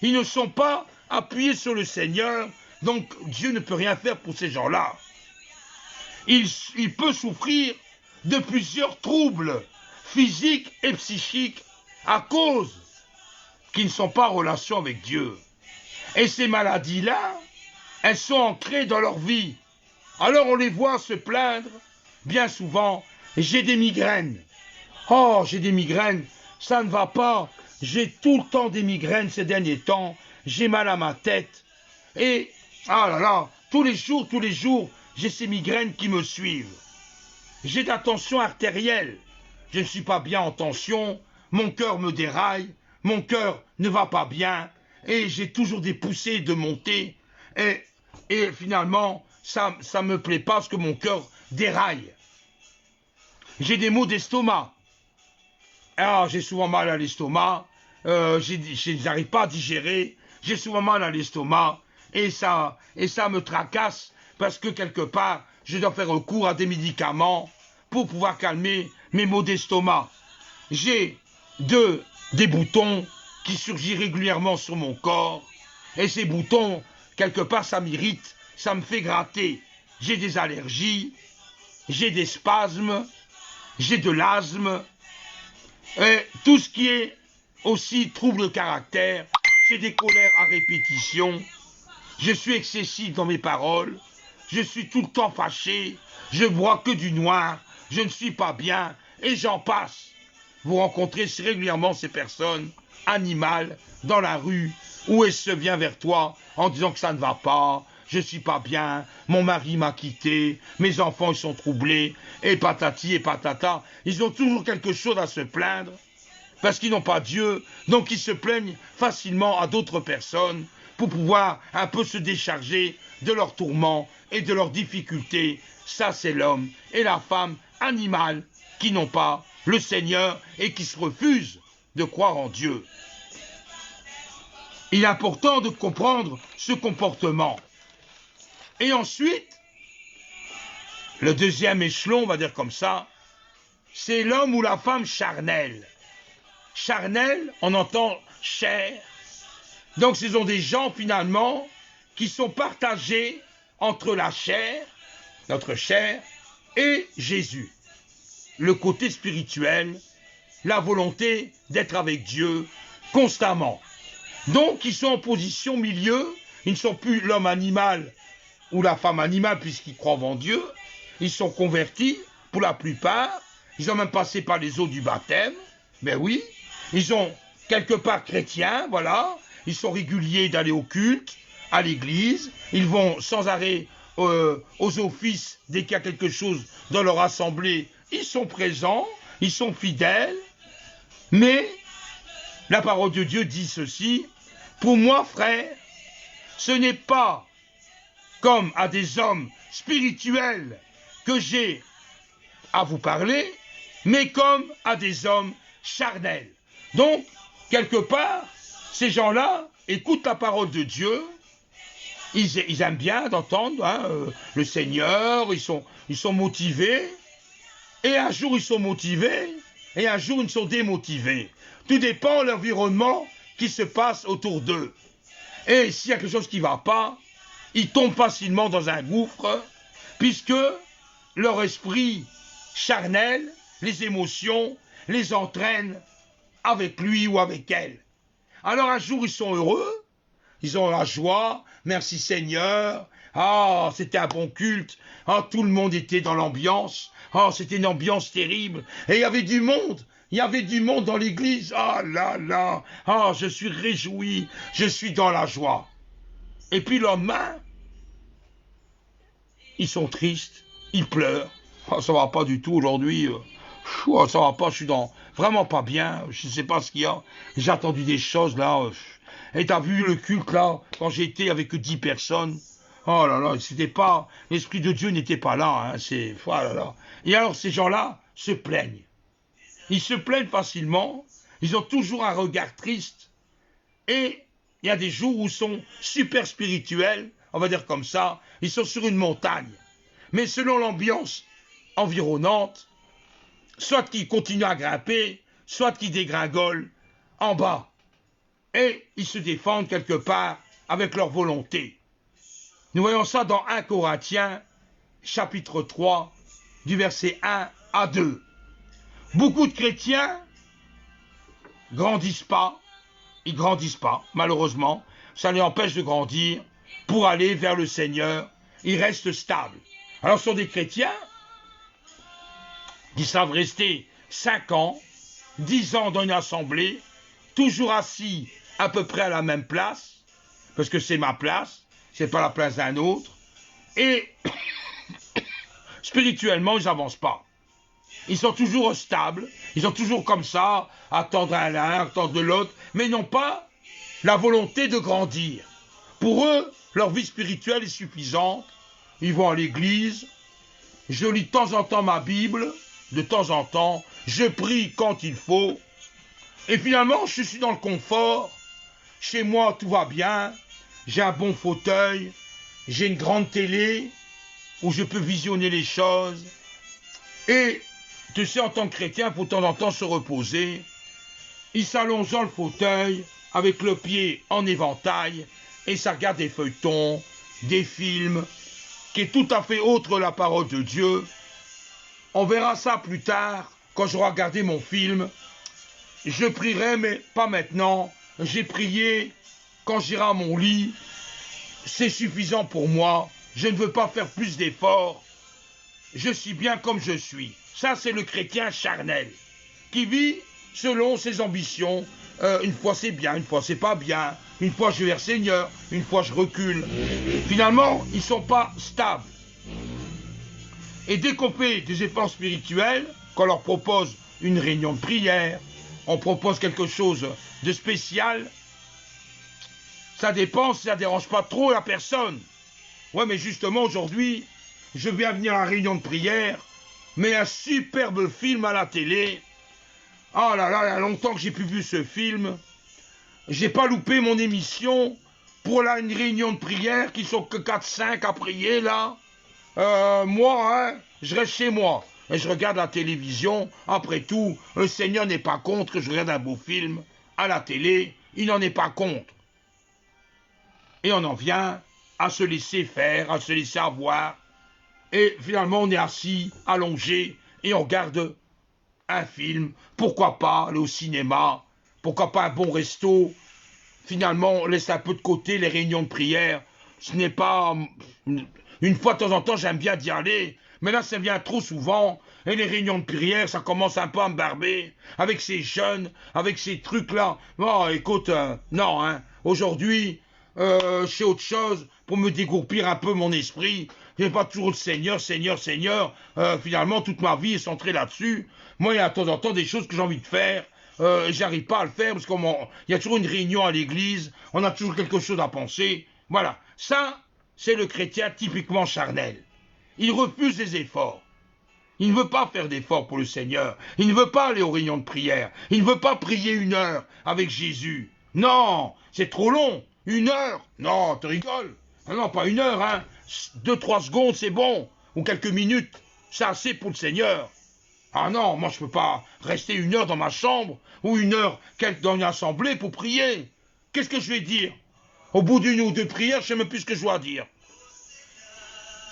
Ils ne sont pas appuyés sur le Seigneur, donc Dieu ne peut rien faire pour ces gens-là. Il peut souffrir de plusieurs troubles physiques et psychiques à cause qu'ils ne sont pas en relation avec Dieu. Et ces maladies-là, elles sont ancrées dans leur vie. Alors on les voit se plaindre, bien souvent, j'ai des migraines. Oh, j'ai des migraines, ça ne va pas. J'ai tout le temps des migraines ces derniers temps. J'ai mal à ma tête. Et, ah là là, tous les jours, j'ai ces migraines qui me suivent. J'ai de la tension artérielle. Je ne suis pas bien en tension. Mon cœur me déraille. Mon cœur ne va pas bien. Et j'ai toujours des poussées de montée. Et finalement, ça me plaît pas parce que mon cœur déraille. J'ai des maux d'estomac. Ah, j'ai souvent mal à l'estomac. Je n'arrive pas à digérer. J'ai souvent mal à l'estomac. Et ça me tracasse parce que quelque part, je dois faire recours à des médicaments pour pouvoir calmer mes maux d'estomac. J'ai des boutons qui surgissent régulièrement sur mon corps. Et ces boutons, quelque part, ça m'irrite, ça me fait gratter. J'ai des allergies, j'ai des spasmes, j'ai de l'asthme. Et tout ce qui est aussi trouble de caractère, j'ai des colères à répétition. Je suis excessif dans mes paroles. Je suis tout le temps fâché. Je vois que du noir. Je ne suis pas bien. Et j'en passe. Vous rencontrez régulièrement ces personnes animales dans la rue où elles se viennent vers toi en disant que ça ne va pas. Je ne suis pas bien. Mon mari m'a quitté. Mes enfants ils sont troublés. Et patati et patata. Ils ont toujours quelque chose à se plaindre. Parce qu'ils n'ont pas Dieu. Donc ils se plaignent facilement à d'autres personnes. Pour pouvoir un peu se décharger de leurs tourments et de leurs difficultés. Ça, c'est l'homme et la femme animale qui n'ont pas le Seigneur et qui se refusent de croire en Dieu. Il est important de comprendre ce comportement. Et ensuite, le deuxième échelon, on va dire comme ça, c'est l'homme ou la femme charnel. Charnel, on entend chair. Donc ce sont des gens finalement qui sont partagés entre la chair, notre chair, et Jésus. Le côté spirituel, la volonté d'être avec Dieu constamment. Donc ils sont en position milieu, ils ne sont plus l'homme animal ou la femme animale puisqu'ils croient en Dieu. Ils sont convertis pour la plupart, ils ont même passé par les eaux du baptême, ben oui, ils sont quelque part chrétiens, voilà, ils sont réguliers d'aller au culte, à l'église, ils vont sans arrêt aux offices dès qu'il y a quelque chose dans leur assemblée, ils sont présents, ils sont fidèles, mais la parole de Dieu dit ceci, pour moi frère, ce n'est pas comme à des hommes spirituels que j'ai à vous parler, mais comme à des hommes charnels. Donc, quelque part, ces gens-là écoutent la parole de Dieu, ils aiment bien d'entendre le Seigneur, ils sont motivés, et un jour ils sont motivés, et un jour ils sont démotivés. Tout dépend de l'environnement qui se passe autour d'eux. Et s'il y a quelque chose qui ne va pas, ils tombent facilement dans un gouffre, puisque leur esprit charnel, les émotions, les entraînent avec lui ou avec elle. Alors un jour ils sont heureux, ils ont la joie, merci Seigneur, ah c'était un bon culte, ah tout le monde était dans l'ambiance, ah c'était une ambiance terrible, et il y avait du monde dans l'église, ah là là, ah je suis réjoui, je suis dans la joie. Et puis le lendemain, ils sont tristes, ils pleurent, ah, ça va pas du tout aujourd'hui, ça va pas, je suis vraiment pas bien, je sais pas ce qu'il y a, j'ai attendu des choses là, et t'as vu le culte là, quand j'étais avec 10 personnes, oh là là, c'était pas, l'Esprit de Dieu n'était pas là, hein, c'est, oh là là. Et alors ces gens-là se plaignent, ils se plaignent facilement, ils ont toujours un regard triste, et il y a des jours où ils sont super spirituels, on va dire comme ça, ils sont sur une montagne, mais selon l'ambiance environnante, soit qu'ils continuent à grimper, soit qu'ils dégringolent en bas. Et ils se défendent quelque part avec leur volonté. Nous voyons ça dans 1 Corinthiens, chapitre 3, du verset 1 à 2. Beaucoup de chrétiens grandissent pas, ils grandissent pas, malheureusement, ça les empêche de grandir pour aller vers le Seigneur, ils restent stables. Alors ce sont des chrétiens qui savent rester 5 ans, 10 ans dans une assemblée, toujours assis à peu près à la même place, parce que c'est ma place, c'est pas la place d'un autre, et spirituellement, ils n'avancent pas. Ils sont toujours stables, ils sont toujours comme ça, attendre un l'un, attendre l'autre, mais ils n'ont pas la volonté de grandir. Pour eux, leur vie spirituelle est suffisante, ils vont à l'église, je lis de temps en temps ma Bible, de temps en temps, je prie quand il faut, et finalement, je suis dans le confort, chez moi tout va bien, j'ai un bon fauteuil, j'ai une grande télé où je peux visionner les choses, et tu sais, en tant que chrétien, il faut de temps en temps se reposer, il s'allonge dans le fauteuil, avec le pied en éventail, et ça regarde des feuilletons, des films, qui est tout à fait autre la parole de Dieu. On verra ça plus tard, quand j'aurai regardé mon film. Je prierai, mais pas maintenant. J'ai prié quand j'irai à mon lit. C'est suffisant pour moi. Je ne veux pas faire plus d'efforts. Je suis bien comme je suis. Ça, c'est le chrétien charnel, qui vit selon ses ambitions. Une fois c'est bien, une fois c'est pas bien. Une fois je vais vers le Seigneur, une fois je recule. Finalement, ils ne sont pas stables. Et dès qu'on fait des efforts spirituels, qu'on leur propose une réunion de prière, on propose quelque chose de spécial, ça dépend si ça ne dérange pas trop la personne. Ouais, mais justement, aujourd'hui, je viens venir à la réunion de prière, mais un superbe film à la télé. Ah là là, il y a longtemps que j'ai plus vu ce film. J'ai pas loupé mon émission pour là, une réunion de prière qui sont que 4-5 à prier, là. Moi, hein, je reste chez moi. Et je regarde la télévision. Après tout, le Seigneur n'est pas contre que je regarde un beau film à la télé. Il n'en est pas contre. Et on en vient à se laisser faire, à se laisser avoir. Et finalement, on est assis, allongé, et on regarde un film. Pourquoi pas aller au cinéma? Pourquoi pas un bon resto? Finalement, on laisse un peu de côté les réunions de prière. Ce n'est pas... Une fois de temps en temps, j'aime bien d'y aller. Mais là, ça vient trop souvent. Et les réunions de prière, ça commence un peu à me barber. Avec ces jeunes, avec ces trucs-là. Oh, écoute, non, hein. Aujourd'hui, je fais autre chose pour me dégourpir un peu mon esprit. J'ai pas toujours le Seigneur, Seigneur, Seigneur. Finalement, toute ma vie est centrée là-dessus. Moi, il y a de temps en temps des choses que j'ai envie de faire. J'arrive pas à le faire parce qu'il y a toujours une réunion à l'église. On a toujours quelque chose à penser. Voilà. Ça, c'est le chrétien typiquement charnel. Il refuse les efforts. Il ne veut pas faire d'efforts pour le Seigneur. Il ne veut pas aller aux réunions de prière. Il ne veut pas prier 1 heure avec Jésus. Non, c'est trop long. 1 heure? Non, tu rigoles. Ah non, pas 1 heure, hein. 2-3 secondes, c'est bon. Ou quelques minutes. C'est assez pour le Seigneur. Ah non, moi je peux pas rester 1 heure dans ma chambre ou 1 heure dans une assemblée pour prier. Qu'est-ce que je vais dire? Au bout d'1 ou 2 prières, je sais même plus ce que je dois dire.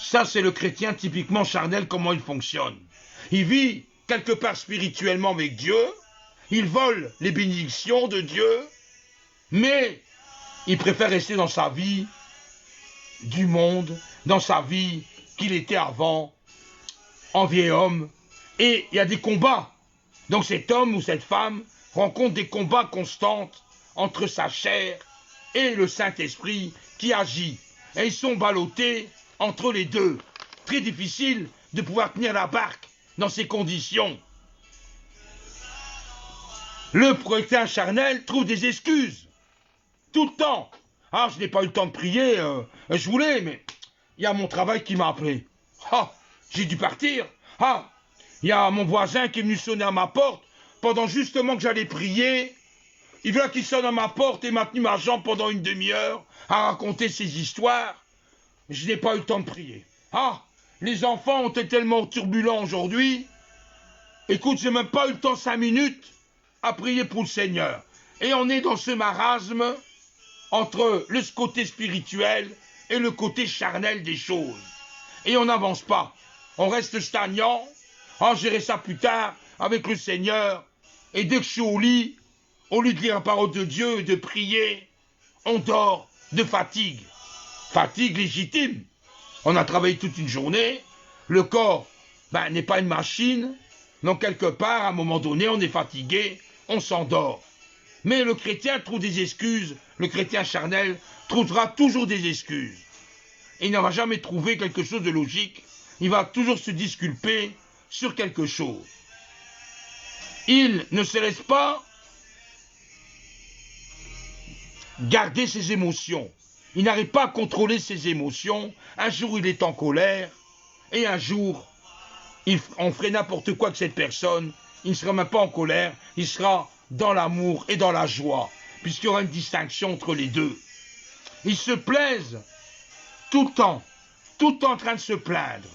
Ça, c'est le chrétien typiquement charnel, comment il fonctionne. Il vit quelque part spirituellement avec Dieu, il vole les bénédictions de Dieu, mais il préfère rester dans sa vie du monde, dans sa vie qu'il était avant, en vieil homme. Et il y a des combats. Donc cet homme ou cette femme rencontre des combats constants entre sa chair et le Saint-Esprit qui agit. Et ils sont ballottés entre les deux. Très difficile de pouvoir tenir la barque dans ces conditions. Le chrétien charnel trouve des excuses. Tout le temps. Ah, je n'ai pas eu le temps de prier, je voulais, mais il y a mon travail qui m'a appelé. Ah, j'ai dû partir. Ah, il y a mon voisin qui est venu sonner à ma porte pendant justement que j'allais prier. Il veut qu'il sonne à ma porte et m'a tenu ma jambe pendant 1 demi-heure à raconter ses histoires. Je n'ai pas eu le temps de prier. Ah, les enfants ont été tellement turbulents aujourd'hui. Écoute, j'ai même pas eu le temps 5 minutes à prier pour le Seigneur. Et on est dans ce marasme entre le côté spirituel et le côté charnel des choses. Et on n'avance pas. On reste stagnant. Ah, gérer ça plus tard avec le Seigneur. Et dès que je suis au lit, au lieu de lire la parole de Dieu et de prier, on dort de fatigue. Fatigue légitime. On a travaillé toute une journée. Le corps n'est pas une machine. Donc quelque part, à un moment donné, on est fatigué, on s'endort. Mais le chrétien trouve des excuses. Le chrétien charnel trouvera toujours des excuses. Et il ne va jamais trouver quelque chose de logique. Il va toujours se disculper sur quelque chose. Il ne se laisse pas garder ses émotions. Il n'arrive pas à contrôler ses émotions. Un jour, il est en colère. Et un jour, on ferait n'importe quoi avec cette personne. Il ne sera même pas en colère. Il sera dans l'amour et dans la joie. Puisqu'il y aura une distinction entre les deux. Ils se plaisent tout le temps en train de se plaindre.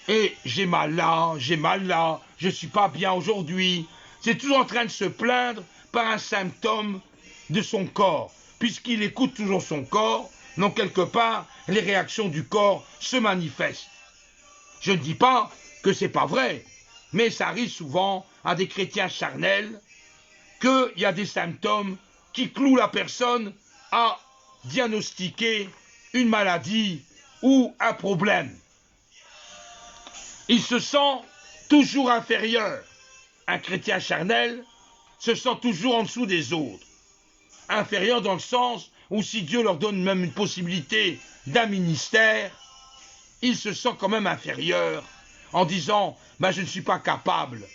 Et j'ai mal là, je ne suis pas bien aujourd'hui. C'est toujours en train de se plaindre par un symptôme de son corps. Puisqu'il écoute toujours son corps, donc quelque part, les réactions du corps se manifestent. Je ne dis pas que c'est pas vrai, mais ça arrive souvent à des chrétiens charnels qu'il y a des symptômes qui clouent la personne à diagnostiquer une maladie ou un problème. Il se sent toujours inférieur. Un chrétien charnel se sent toujours en dessous des autres. Inférieur dans le sens où si Dieu leur donne même une possibilité d'un ministère, il se sent quand même inférieur en disant « je ne suis pas capable,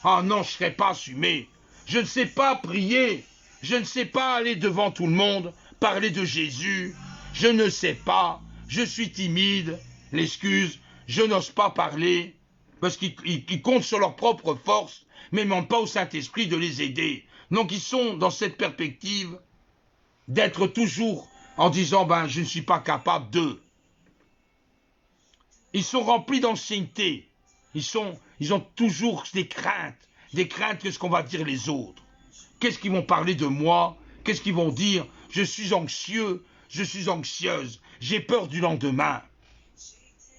ah non, je ne serai pas assumé, je ne sais pas prier, je ne sais pas aller devant tout le monde, parler de Jésus, je ne sais pas, je suis timide, l'excuse, je n'ose pas parler, parce qu'ils comptent sur leur propre force, mais ils ne demandent pas au Saint-Esprit de les aider. Donc ils sont dans cette perspective d'être toujours en disant, ben je ne suis pas capable de. Ils sont remplis d'ancienneté. Ils ont toujours des craintes que ce qu'on va dire les autres. Qu'est-ce qu'ils vont parler de moi? Qu'est-ce qu'ils vont dire? Je suis anxieux, je suis anxieuse, j'ai peur du lendemain.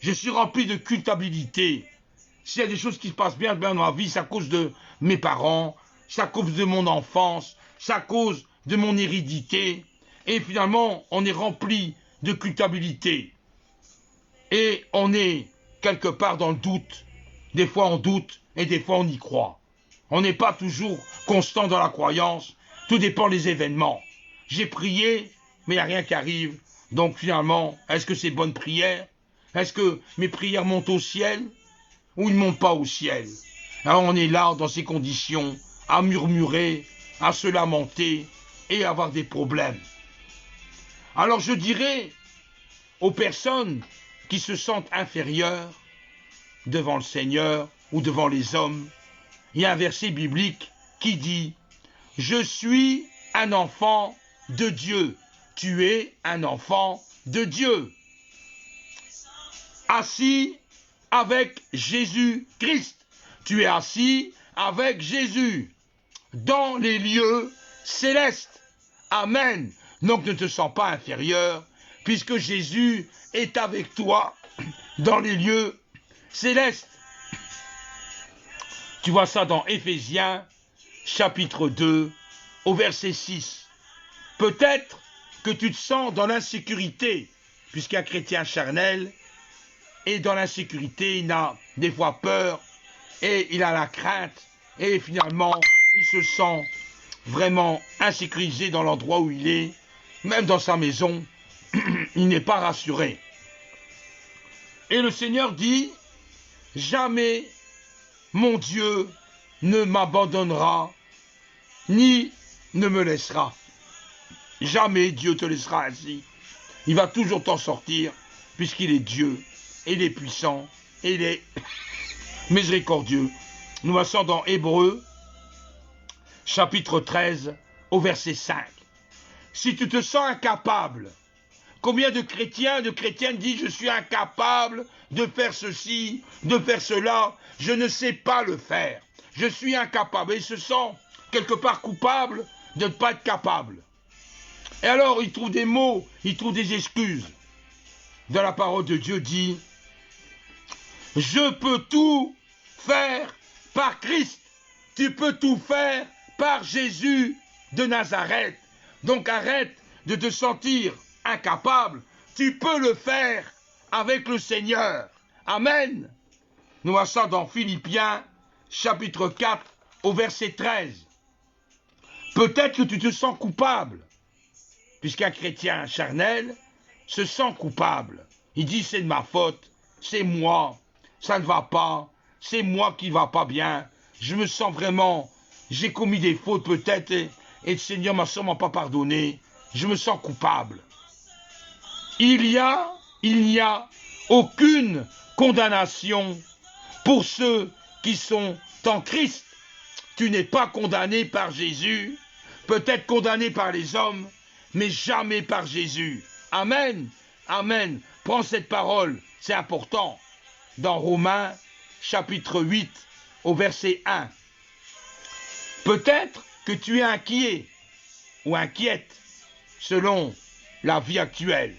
Je suis rempli de culpabilité. S'il y a des choses qui se passent bien dans ma vie, c'est à cause de mes parents, c'est à cause de mon enfance, c'est à cause de mon hérédité. Et finalement, on est rempli de culpabilité. Et on est quelque part dans le doute. Des fois on doute et des fois on y croit. On n'est pas toujours constant dans la croyance. Tout dépend des événements. J'ai prié, mais il n'y a rien qui arrive. Donc finalement, est-ce que c'est bonne prière? Est-ce que mes prières montent au ciel? Ou ils ne montent pas au ciel? Alors on est là, dans ces conditions, à murmurer, à se lamenter et à avoir des problèmes. Alors je dirais aux personnes qui se sentent inférieures devant le Seigneur ou devant les hommes, il y a un verset biblique qui dit « Je suis un enfant de Dieu. Tu es un enfant de Dieu. » Assis avec Jésus-Christ. Tu es assis avec Jésus dans les lieux célestes. Amen. Donc ne te sens pas inférieur puisque Jésus est avec toi dans les lieux célestes. Tu vois ça dans Éphésiens, chapitre 2, au verset 6. Peut-être que tu te sens dans l'insécurité, puisqu'un chrétien charnel est dans l'insécurité, il a des fois peur, et il a la crainte, et finalement, il se sent vraiment insécurisé dans l'endroit où il est, même dans sa maison, il n'est pas rassuré. Et le Seigneur dit, jamais mon Dieu ne m'abandonnera, ni ne me laissera. Jamais Dieu te laissera ainsi. Il va toujours t'en sortir, puisqu'il est Dieu, et il est puissant, et il est miséricordieux. Nous passons dans Hébreux, chapitre 13, au verset 5. Si tu te sens incapable, combien de chrétiens, de chrétiennes disent « Je suis incapable de faire ceci, de faire cela, je ne sais pas le faire. Je suis incapable. » Et ils se sentent quelque part coupables de ne pas être capables. Et alors, ils trouvent des mots, ils trouvent des excuses. Dans la parole de Dieu dit « Je peux tout faire par Christ. » Tu peux tout faire par Jésus de Nazareth. Donc arrête de te sentir incapable. Tu peux le faire avec le Seigneur. Amen. Nous voyons ça dans Philippiens, chapitre 4, au verset 13. Peut-être que tu te sens coupable, puisqu'un chrétien charnel se sent coupable. Il dit c'est de ma faute, c'est moi, ça ne va pas, c'est moi qui ne va pas bien, je me sens vraiment, j'ai commis des fautes peut-être et le Seigneur m'a sûrement pas pardonné, je me sens coupable. Il n'y a aucune condamnation pour ceux qui sont en Christ. Tu n'es pas condamné par Jésus, peut-être condamné par les hommes, mais jamais par Jésus. Amen. Amen. Prends cette parole, c'est important. Dans Romains, chapitre 8, au verset 1. Peut-être que tu es inquiet ou inquiète selon la vie actuelle.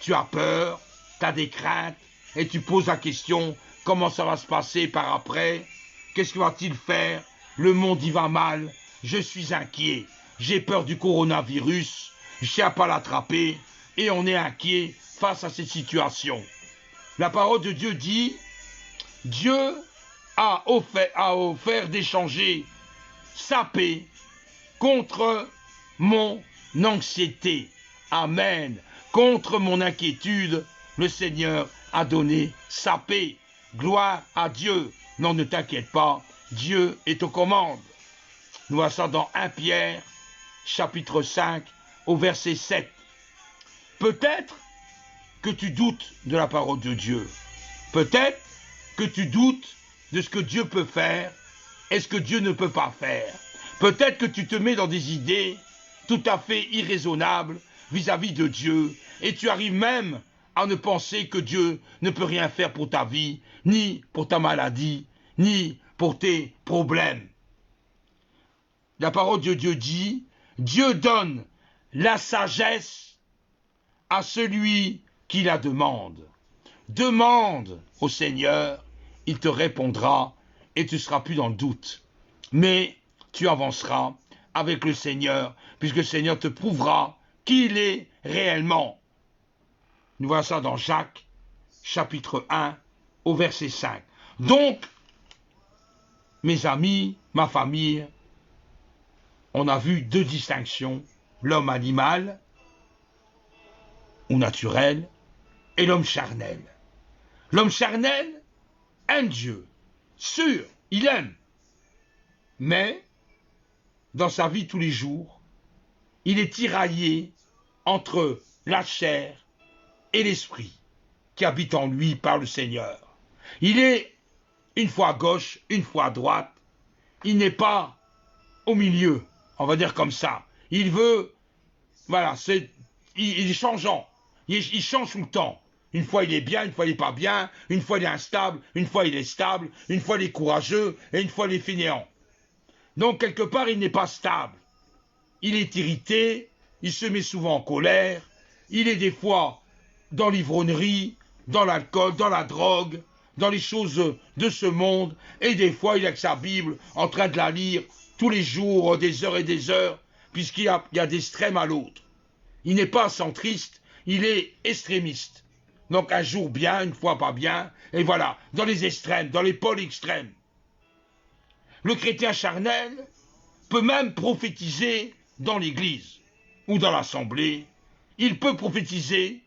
Tu as peur, tu as des craintes et tu poses la question, comment ça va se passer par après? Qu'est-ce qu'il va-t-il faire? Le monde y va mal, je suis inquiet, j'ai peur du coronavirus, je ne sais pas l'attraper et on est inquiet face à cette situation. La parole de Dieu dit, Dieu a offert d'échanger sa paix contre mon anxiété. Amen. Contre mon inquiétude, le Seigneur a donné sa paix. Gloire à Dieu. Non, ne t'inquiète pas, Dieu est aux commandes. Nous voyons ça dans 1 Pierre, chapitre 5, au verset 7. Peut-être que tu doutes de la parole de Dieu. Peut-être que tu doutes de ce que Dieu peut faire et ce que Dieu ne peut pas faire. Peut-être que tu te mets dans des idées tout à fait irraisonnables vis-à-vis de Dieu et tu arrives même à ne penser que Dieu ne peut rien faire pour ta vie, ni pour ta maladie, ni pour tes problèmes. La parole de Dieu dit, Dieu donne la sagesse à celui qui la demande. Demande au Seigneur, il te répondra et tu ne seras plus dans le doute. Mais tu avanceras avec le Seigneur, puisque le Seigneur te prouvera qui il est réellement. Nous voyons ça dans Jacques, chapitre 1, au verset 5. Donc, mes amis, ma famille, on a vu deux distinctions, l'homme animal ou naturel et l'homme charnel. L'homme charnel aime Dieu, sûr, il aime, mais dans sa vie tous les jours, il est tiraillé entre la chair et l'esprit qui habite en lui par le Seigneur. Il est une fois à gauche, une fois à droite, il n'est pas au milieu, on va dire comme ça. Il veut, voilà, il est changeant, il change tout le temps. Une fois il est bien, une fois il n'est pas bien, une fois il est instable, une fois il est stable, une fois il est courageux et une fois il est fainéant. Donc quelque part il n'est pas stable. Il est irrité, il se met souvent en colère, il est des fois dans l'ivronnerie, dans l'alcool, dans la drogue, dans les choses de ce monde, et des fois il est avec sa Bible en train de la lire tous les jours, des heures et des heures, puisqu'il y a d'extrême à l'autre. Il n'est pas centriste, il est extrémiste. Donc un jour bien, une fois pas bien, et voilà, dans les extrêmes, dans les pôles extrêmes. Le chrétien charnel peut même prophétiser dans l'église ou dans l'assemblée. Il peut prophétiser,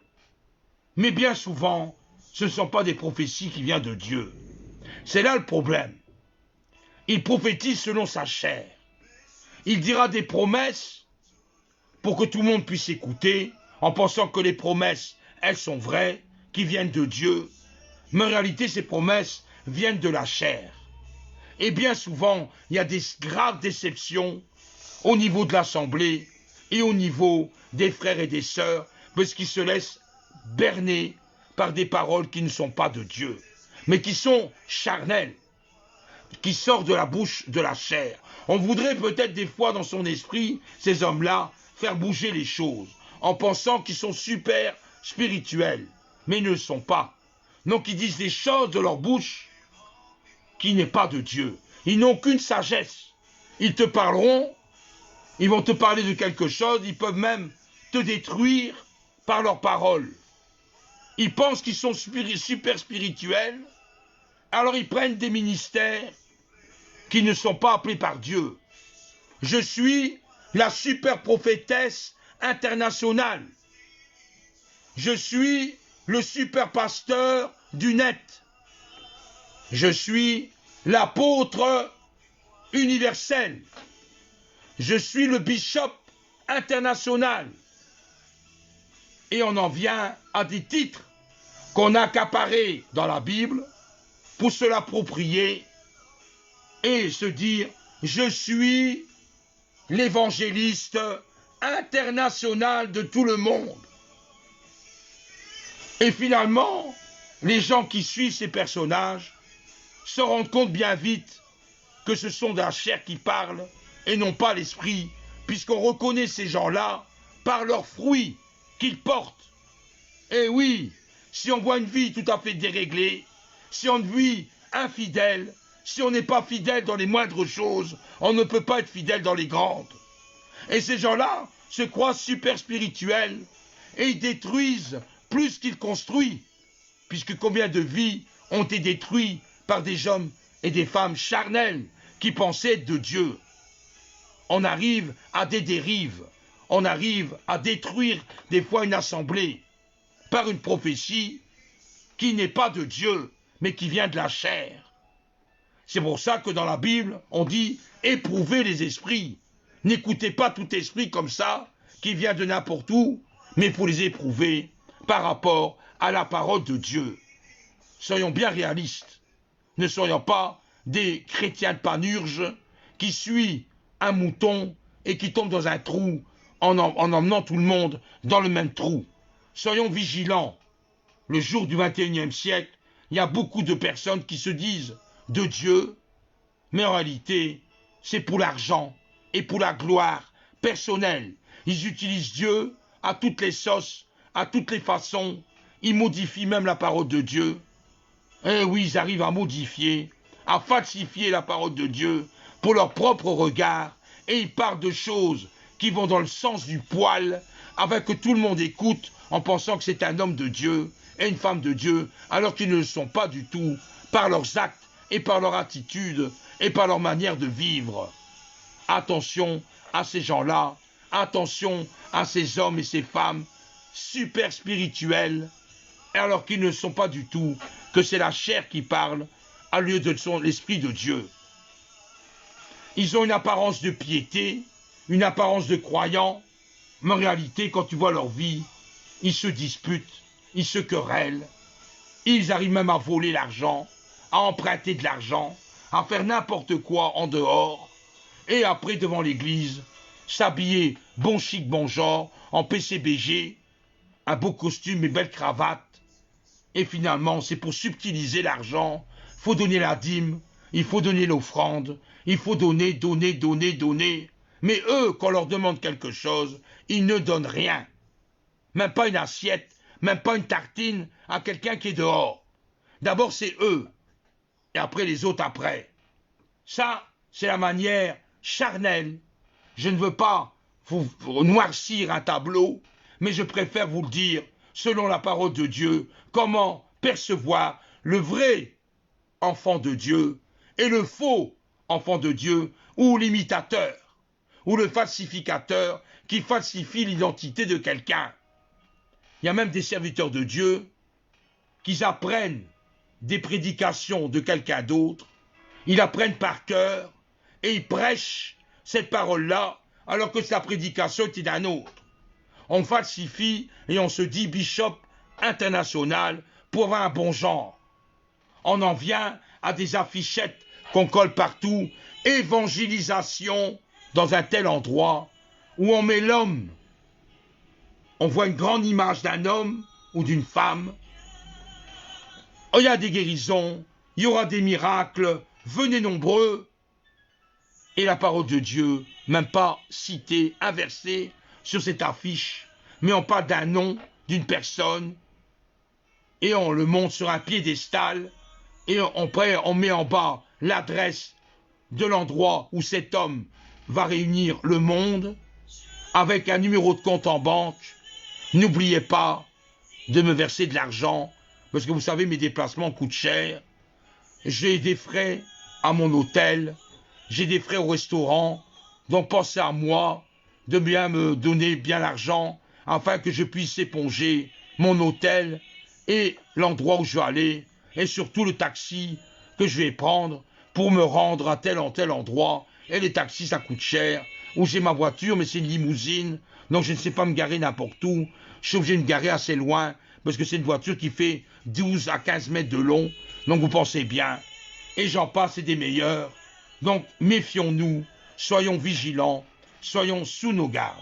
mais bien souvent, ce ne sont pas des prophéties qui viennent de Dieu. C'est là le problème. Il prophétise selon sa chair. Il dira des promesses pour que tout le monde puisse écouter, en pensant que les promesses, elles sont vraies, qui viennent de Dieu. Mais en réalité, ces promesses viennent de la chair. Et bien souvent, il y a des graves déceptions au niveau de l'assemblée et au niveau des frères et des sœurs, parce qu'ils se laissent berner par des paroles qui ne sont pas de Dieu, mais qui sont charnelles, qui sortent de la bouche de la chair. On voudrait peut-être des fois dans son esprit, ces hommes-là, faire bouger les choses, en pensant qu'ils sont super spirituels, mais ils ne le sont pas. Donc ils disent des choses de leur bouche qui n'est pas de Dieu. Ils n'ont qu'une sagesse. Ils te parleront, ils vont te parler de quelque chose, ils peuvent même te détruire par leurs paroles. Ils pensent qu'ils sont super spirituels, alors ils prennent des ministères qui ne sont pas appelés par Dieu. Je suis la super prophétesse internationale. Je suis le super pasteur du net. Je suis l'apôtre universel. Je suis le bishop international. Et on en vient à des titres qu'on a accaparés dans la Bible pour se l'approprier et se dire « Je suis l'évangéliste international de tout le monde ». Et finalement, les gens qui suivent ces personnages se rendent compte bien vite que ce sont de la chair qui parle et non pas l'esprit, puisqu'on reconnaît ces gens-là par leurs fruits qu'ils portent. Et oui, si on voit une vie tout à fait déréglée, si on a une vie infidèle, si on n'est pas fidèle dans les moindres choses, on ne peut pas être fidèle dans les grandes. Et ces gens-là se croient super spirituels et ils détruisent plus qu'ils construisent, puisque combien de vies ont été détruites par des hommes et des femmes charnels qui pensaient être de Dieu. On arrive à des dérives, on arrive à détruire des fois une assemblée par une prophétie qui n'est pas de Dieu, mais qui vient de la chair. C'est pour ça que dans la Bible, on dit « éprouvez les esprits ». N'écoutez pas tout esprit comme ça, qui vient de n'importe où, mais il faut les éprouver par rapport à la parole de Dieu. Soyons bien réalistes. Ne soyons pas des chrétiens de panurge qui suivent un mouton et qui tombent dans un trou en emmenant tout le monde dans le même trou. Soyons vigilants. Le jour du 21e siècle, il y a beaucoup de personnes qui se disent de Dieu, mais en réalité, c'est pour l'argent et pour la gloire personnelle. Ils utilisent Dieu à toutes les sauces, à toutes les façons. Ils modifient même la parole de Dieu. Eh oui, ils arrivent à modifier, à falsifier la parole de Dieu pour leur propre regard. Et ils parlent de choses qui vont dans le sens du poil, afin que tout le monde écoute en pensant que c'est un homme de Dieu et une femme de Dieu, alors qu'ils ne le sont pas du tout, par leurs actes et par leur attitude et par leur manière de vivre. Attention à ces gens-là, attention à ces hommes et ces femmes super spirituels, alors qu'ils ne sont pas du tout, que c'est la chair qui parle, au lieu de l'esprit de Dieu. Ils ont une apparence de piété, une apparence de croyants, mais en réalité, quand tu vois leur vie, ils se disputent, ils se querellent, ils arrivent même à voler l'argent, à emprunter de l'argent, à faire n'importe quoi en dehors, et après, devant l'église, s'habiller bon chic, bon genre, en PCBG, un beau costume et belle cravate, et finalement, c'est pour subtiliser l'argent, il faut donner la dîme, il faut donner l'offrande, il faut donner, donner, donner, donner. Mais eux, quand on leur demande quelque chose, ils ne donnent rien. Même pas une assiette, même pas une tartine à quelqu'un qui est dehors. D'abord, c'est eux, et après les autres après. Ça, c'est la manière charnelle. Je ne veux pas vous noircir un tableau, mais je préfère vous le dire, selon la parole de Dieu, comment percevoir le vrai enfant de Dieu et le faux enfant de Dieu, ou l'imitateur, ou le falsificateur qui falsifie l'identité de quelqu'un. Il y a même des serviteurs de Dieu qui apprennent des prédications de quelqu'un d'autre, ils apprennent par cœur et ils prêchent cette parole-là alors que sa prédication était d'un autre. On falsifie et on se dit bishop international pour avoir un bon genre. On en vient à des affichettes qu'on colle partout, évangélisation dans un tel endroit où on met l'homme. On voit une grande image d'un homme ou d'une femme. Oh, il y a des guérisons, il y aura des miracles, venez nombreux. Et la parole de Dieu, même pas citée, inversée sur cette affiche, mais on parle d'un nom, d'une personne, et on le monte sur un piédestal, et on met en bas l'adresse de l'endroit où cet homme va réunir le monde, avec un numéro de compte en banque. N'oubliez pas de me verser de l'argent, parce que vous savez, mes déplacements coûtent cher. J'ai des frais à mon hôtel, j'ai des frais au restaurant, donc pensez à moi, de bien me donner bien l'argent, afin que je puisse éponger mon hôtel et l'endroit où je vais aller, et surtout le taxi que je vais prendre pour me rendre à tel en tel endroit. Et les taxis, ça coûte cher. Ou j'ai ma voiture, mais c'est une limousine, donc je ne sais pas me garer n'importe où. Je suis obligé de me garer assez loin, parce que c'est une voiture qui fait 12 à 15 mètres de long, donc vous pensez bien. Et j'en passe, c'est des meilleurs. Donc méfions-nous, soyons vigilants, soyons sous nos gardes.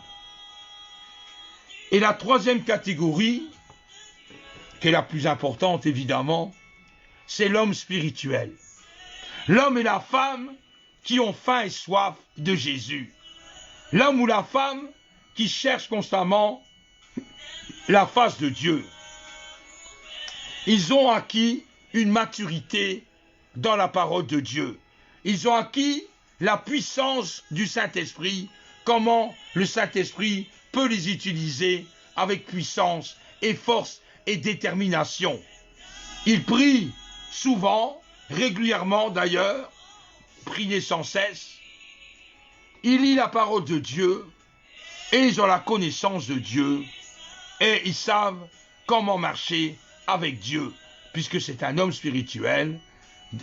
Et la troisième catégorie, qui est la plus importante évidemment, c'est l'homme spirituel. L'homme et la femme qui ont faim et soif de Jésus. L'homme ou la femme qui cherche constamment la face de Dieu. Ils ont acquis une maturité dans la parole de Dieu. Ils ont acquis la puissance du Saint-Esprit, comment le Saint-Esprit peut les utiliser avec puissance et force et détermination. Ils prient souvent, régulièrement d'ailleurs, prier sans cesse. Ils lisent la parole de Dieu et ils ont la connaissance de Dieu et ils savent comment marcher avec Dieu, puisque c'est un homme spirituel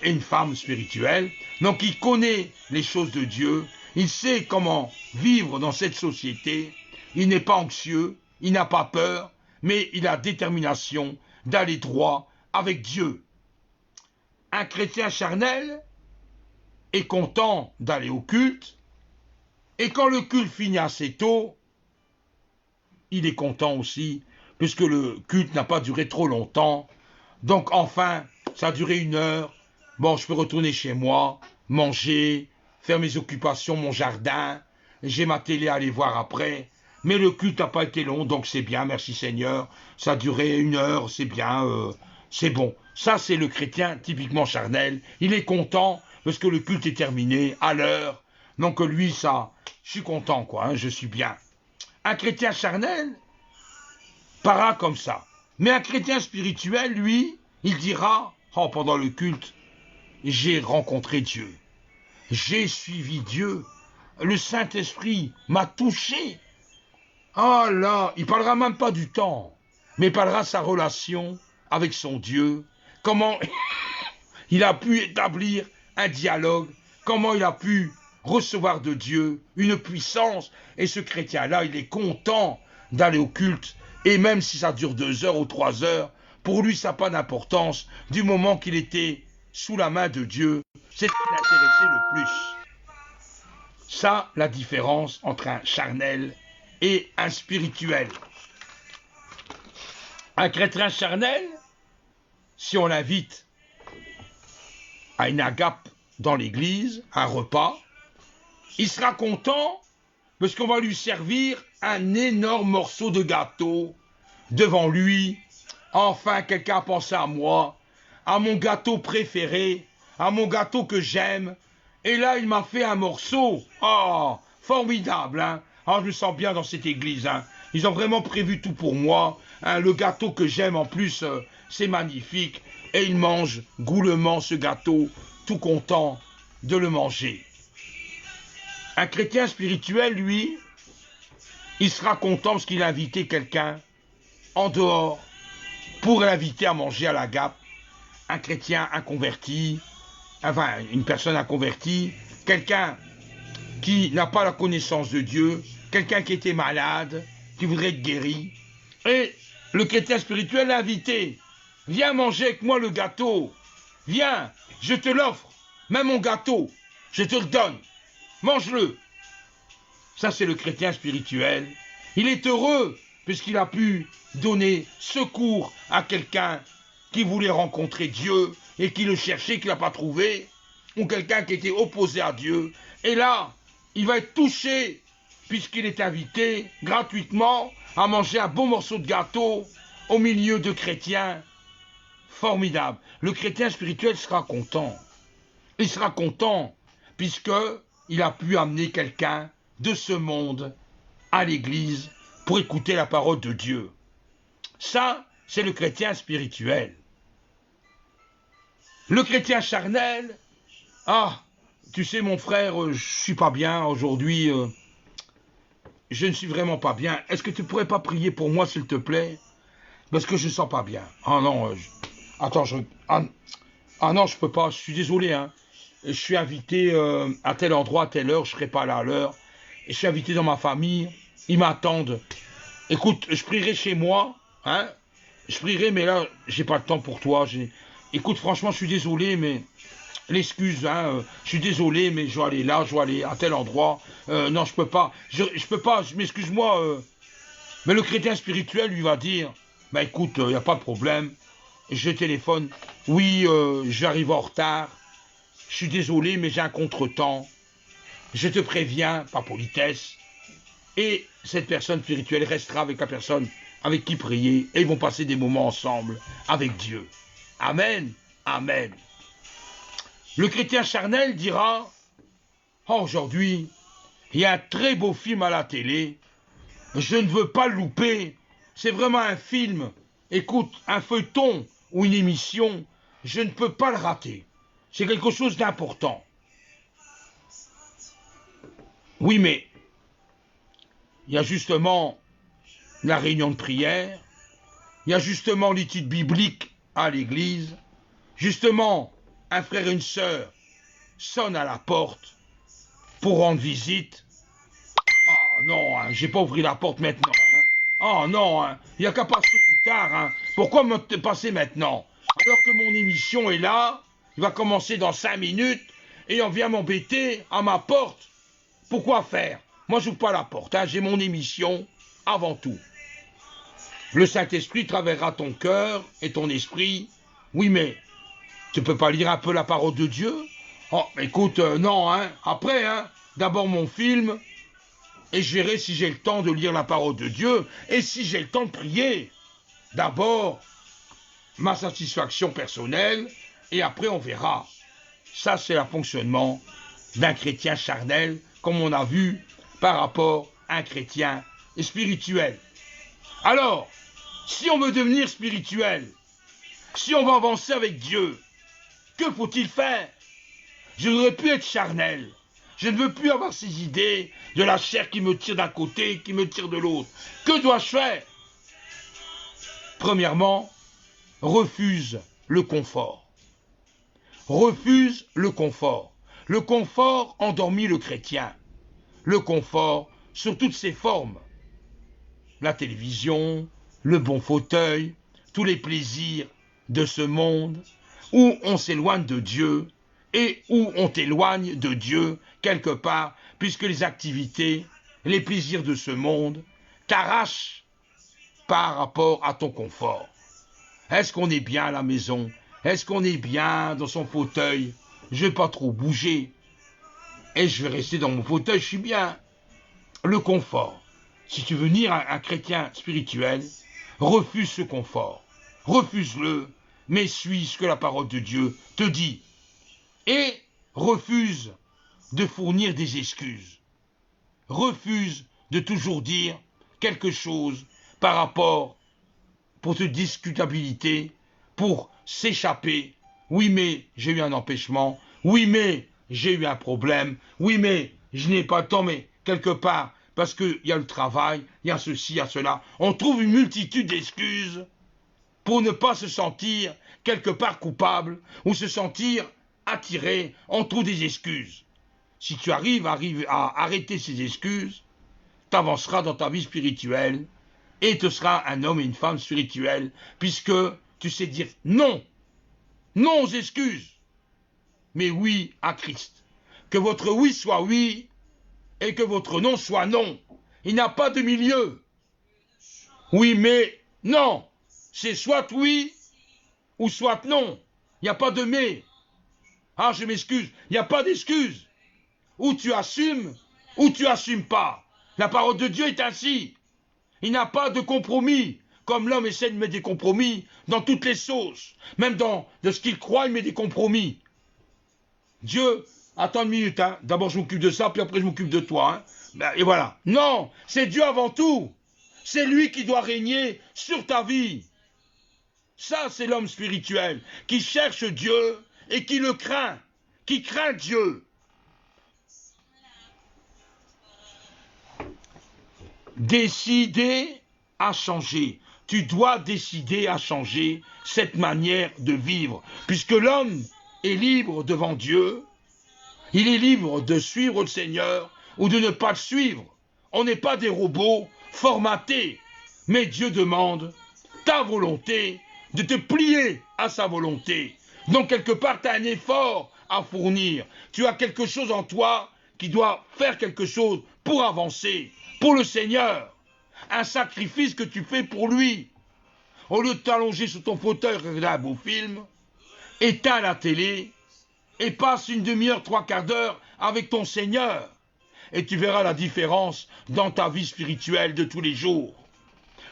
et une femme spirituelle. Donc il connaît les choses de Dieu, il sait comment vivre dans cette société, il n'est pas anxieux, il n'a pas peur, mais il a détermination d'aller droit avec Dieu. Un chrétien charnel est content d'aller au culte, et quand le culte finit assez tôt, il est content aussi, puisque le culte n'a pas duré trop longtemps. Donc enfin, ça a duré 1 heure. Bon, je peux retourner chez moi, manger, faire mes occupations, mon jardin. J'ai ma télé à aller voir après. Mais le culte n'a pas été long, donc c'est bien, merci Seigneur. Ça a duré 1 heure, c'est bien, c'est bon. Ça, c'est le chrétien typiquement charnel. Il est content parce que le culte est terminé à l'heure. Donc lui, ça, je suis content, quoi, hein, je suis bien. Un chrétien charnel para comme ça. Mais un chrétien spirituel, lui, il dira, oh, pendant le culte, j'ai rencontré Dieu. J'ai suivi Dieu. Le Saint-Esprit m'a touché. Oh là, il parlera même pas du temps, mais il parlera de sa relation avec son Dieu, comment il a pu établir un dialogue, comment il a pu recevoir de Dieu une puissance, et ce chrétien-là, il est content d'aller au culte, et même si ça dure 2 heures ou 3 heures, pour lui, ça n'a pas d'importance, du moment qu'il était sous la main de Dieu, c'est ce qui l'intéressait le plus. Ça, la différence entre un charnel et un spirituel. Un chrétien charnel, si on l'invite à une agape dans l'église, un repas, il sera content parce qu'on va lui servir un énorme morceau de gâteau devant lui. Enfin, quelqu'un a pensé à moi, à mon gâteau préféré, à mon gâteau que j'aime. Et là, il m'a fait un morceau. Oh, formidable, hein. Ah, je me sens bien dans cette église, hein. Ils ont vraiment prévu tout pour moi. Hein. Le gâteau que j'aime, en plus, c'est magnifique. Et il mange goulûment ce gâteau, tout content de le manger. Un chrétien spirituel, lui, il sera content parce qu'il a invité quelqu'un en dehors pour l'inviter à manger à la Gap. Un chrétien inconverti, enfin une personne inconvertie, quelqu'un qui n'a pas la connaissance de Dieu, quelqu'un qui était malade, qui voudrait être guéri. Et le chrétien spirituel l'a invité. Viens manger avec moi le gâteau. Viens, je te l'offre. Même mon gâteau, je te le donne. Mange-le. Ça, c'est le chrétien spirituel. Il est heureux puisqu'il a pu donner secours à quelqu'un qui voulait rencontrer Dieu et qui le cherchait, qu'il n'a pas trouvé, ou quelqu'un qui était opposé à Dieu. Et là, il va être touché puisqu'il est invité gratuitement à manger un bon morceau de gâteau au milieu de chrétiens. Formidable. Le chrétien spirituel sera content. Il sera content puisqu'il a pu amener quelqu'un de ce monde à l'église pour écouter la parole de Dieu. Ça, c'est le chrétien spirituel. Le chrétien charnel, ah, tu sais mon frère, je suis pas bien aujourd'hui, je ne suis vraiment pas bien. Est-ce que tu pourrais pas prier pour moi s'il te plaît? Parce que je ne sens pas bien. Ah non, attends, ah non, je peux pas, je suis désolé, hein. Je suis invité à tel endroit, à telle heure, je serai pas là à l'heure. Et je suis invité dans ma famille, ils m'attendent. Écoute, je prierai chez moi, hein. Je prierai, mais là, j'ai pas le temps pour toi. Écoute, franchement, je suis désolé, mais l'excuse, hein, je suis désolé, mais je dois aller là, je dois aller à tel endroit. Non, je peux pas. Je peux pas, m'excuse-moi. Mais le chrétien spirituel lui va dire, bah écoute, il n'y a pas de problème. Je téléphone. Oui, j'arrive en retard. Je suis désolé, mais j'ai un contretemps. Je te préviens, par politesse. Et cette personne spirituelle restera avec la personne avec qui prier. Et ils vont passer des moments ensemble avec Dieu. Amen. Amen. Le chrétien charnel dira, oh, aujourd'hui, il y a un très beau film à la télé. Je ne veux pas le louper. C'est vraiment un film. Écoute, un feuilleton ou une émission, je ne peux pas le rater. C'est quelque chose d'important. Oui, mais il y a justement la réunion de prière, il y a justement l'étude biblique à l'église, justement, un frère et une sœur sonnent à la porte pour rendre visite. Oh non, hein, j'ai pas ouvert la porte maintenant. Hein. Oh non, il n'y a qu'à passer plus tard, hein. Pourquoi me passer maintenant? Alors que mon émission est là, il va commencer dans 5 minutes, et on vient m'embêter à ma porte. Pourquoi faire? Moi, je n'ouvre pas la porte, hein. J'ai mon émission avant tout. Le Saint-Esprit travaillera ton cœur et ton esprit. Oui, mais tu peux pas lire un peu la parole de Dieu? Oh, écoute, non, hein. Après, hein. D'abord mon film, et je verrai si j'ai le temps de lire la parole de Dieu, et si j'ai le temps de prier. D'abord, ma satisfaction personnelle, et après on verra. Ça, c'est le fonctionnement d'un chrétien charnel, comme on a vu par rapport à un chrétien spirituel. Alors, si on veut devenir spirituel, si on veut avancer avec Dieu, que faut-il faire? Je ne voudrais plus être charnel. Je ne veux plus avoir ces idées de la chair qui me tire d'un côté, qui me tire de l'autre. Que dois-je faire? Premièrement, refuse le confort. Refuse le confort. Le confort endormit le chrétien. Le confort sous toutes ses formes. La télévision, le bon fauteuil, tous les plaisirs de ce monde, où on s'éloigne de Dieu et où on t'éloigne de Dieu quelque part, puisque les activités, les plaisirs de ce monde t'arrachent par rapport à ton confort. Est-ce qu'on est bien à la maison? Est-ce qu'on est bien dans son fauteuil? Je ne vais pas trop bouger. Et je vais rester dans mon fauteuil, je suis bien. Le confort. Si tu veux devenir un chrétien spirituel, refuse ce confort. Refuse-le, mais suis ce que la parole de Dieu te dit. Et refuse de fournir des excuses. Refuse de toujours dire quelque chose par rapport pour cette discutabilité, pour s'échapper. Oui, mais j'ai eu un empêchement. Oui, mais j'ai eu un problème. Oui, mais je n'ai pas le temps, mais quelque part, parce qu'il y a le travail, il y a ceci, il y a cela. On trouve une multitude d'excuses pour ne pas se sentir quelque part coupable ou se sentir attiré. On trouve des excuses. Si tu arrives à arrêter ces excuses, tu avanceras dans ta vie spirituelle et tu seras un homme et une femme spirituels, puisque tu sais dire non. Non aux excuses, mais oui à Christ. Que votre oui soit oui et que votre non soit non. Il n'y a pas de milieu. Oui, mais non. C'est soit oui ou soit non. Il n'y a pas de mais. Ah, je m'excuse. Il n'y a pas d'excuse. Ou tu assumes, ou tu assumes pas. La parole de Dieu est ainsi. Il n'y a pas de compromis. Comme l'homme essaie de mettre des compromis dans toutes les sauces. Même dans de ce qu'il croit, il met des compromis. Dieu, attends une minute, hein. D'abord je m'occupe de ça, puis après je m'occupe de toi. Hein. Et voilà. Non, c'est Dieu avant tout. C'est lui qui doit régner sur ta vie. Ça, c'est l'homme spirituel qui cherche Dieu et qui le craint. Qui craint Dieu. Décider à changer. Tu dois décider à changer cette manière de vivre. Puisque l'homme est libre devant Dieu, il est libre de suivre le Seigneur ou de ne pas le suivre. On n'est pas des robots formatés. Mais Dieu demande ta volonté de te plier à sa volonté. Donc quelque part, tu as un effort à fournir. Tu as quelque chose en toi qui doit faire quelque chose pour avancer, pour le Seigneur. Un sacrifice que tu fais pour lui. Au lieu de t'allonger sur ton fauteuil, regarder un beau film, éteins la télé et passe une demi-heure, 3/4 d'heure avec ton Seigneur. Et tu verras la différence dans ta vie spirituelle de tous les jours.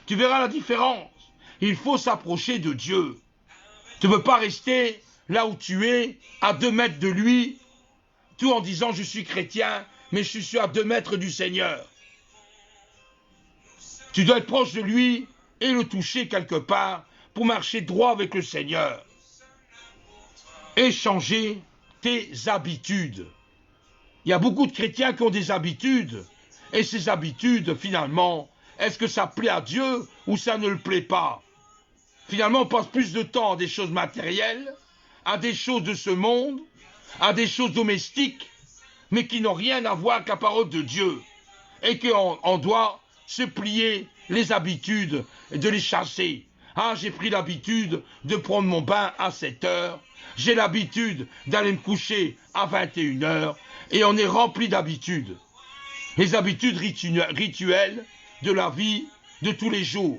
Tu verras la différence. Il faut s'approcher de Dieu. Tu ne peux pas rester là où tu es, à 2 mètres de lui, tout en disant je suis chrétien, mais je suis à 2 mètres du Seigneur. Tu dois être proche de lui et le toucher quelque part pour marcher droit avec le Seigneur. Et changer tes habitudes. Il y a beaucoup de chrétiens qui ont des habitudes. Et ces habitudes, finalement, est-ce que ça plaît à Dieu ou ça ne le plaît pas? Finalement, on passe plus de temps à des choses matérielles, à des choses de ce monde, à des choses domestiques, mais qui n'ont rien à voir avec la parole de Dieu. Et qu'on doit se plier les habitudes, de les chasser. Ah, j'ai pris l'habitude de prendre mon bain à 7 heures. J'ai l'habitude d'aller me coucher à 21 heures. Et on est rempli d'habitudes. Les habitudes rituelles de la vie de tous les jours.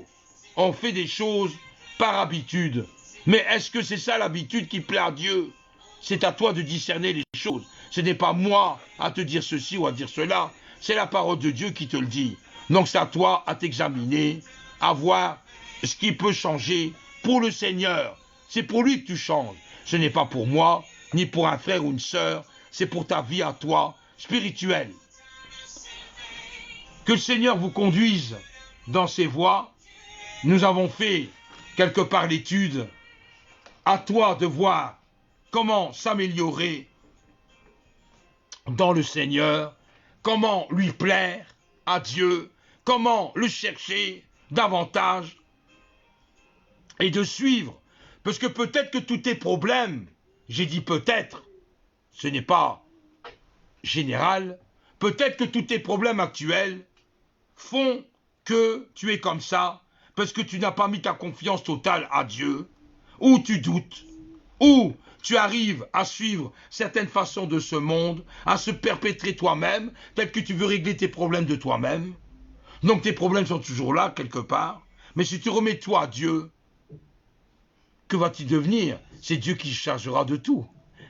On fait des choses par habitude. Mais est-ce que c'est ça l'habitude qui plaît à Dieu? C'est à toi de discerner les choses. Ce n'est pas moi à te dire ceci ou à dire cela. C'est la parole de Dieu qui te le dit. Donc c'est à toi à t'examiner, à voir ce qui peut changer pour le Seigneur. C'est pour lui que tu changes. Ce n'est pas pour moi, ni pour un frère ou une sœur. C'est pour ta vie à toi, spirituelle. Que le Seigneur vous conduise dans ses voies. Nous avons fait quelque part l'étude. À toi de voir comment s'améliorer dans le Seigneur, comment lui plaire à Dieu, comment le chercher davantage et de suivre. Parce que peut-être que tous tes problèmes, j'ai dit peut-être, ce n'est pas général, peut-être que tous tes problèmes actuels font que tu es comme ça parce que tu n'as pas mis ta confiance totale à Dieu, ou tu doutes, ou tu arrives à suivre certaines façons de ce monde, à se perpétrer toi-même, tel que tu veux régler tes problèmes de toi-même. Donc tes problèmes sont toujours là, quelque part. Mais si tu remets toi à Dieu, que va-t-il devenir? C'est Dieu qui chargera de tout,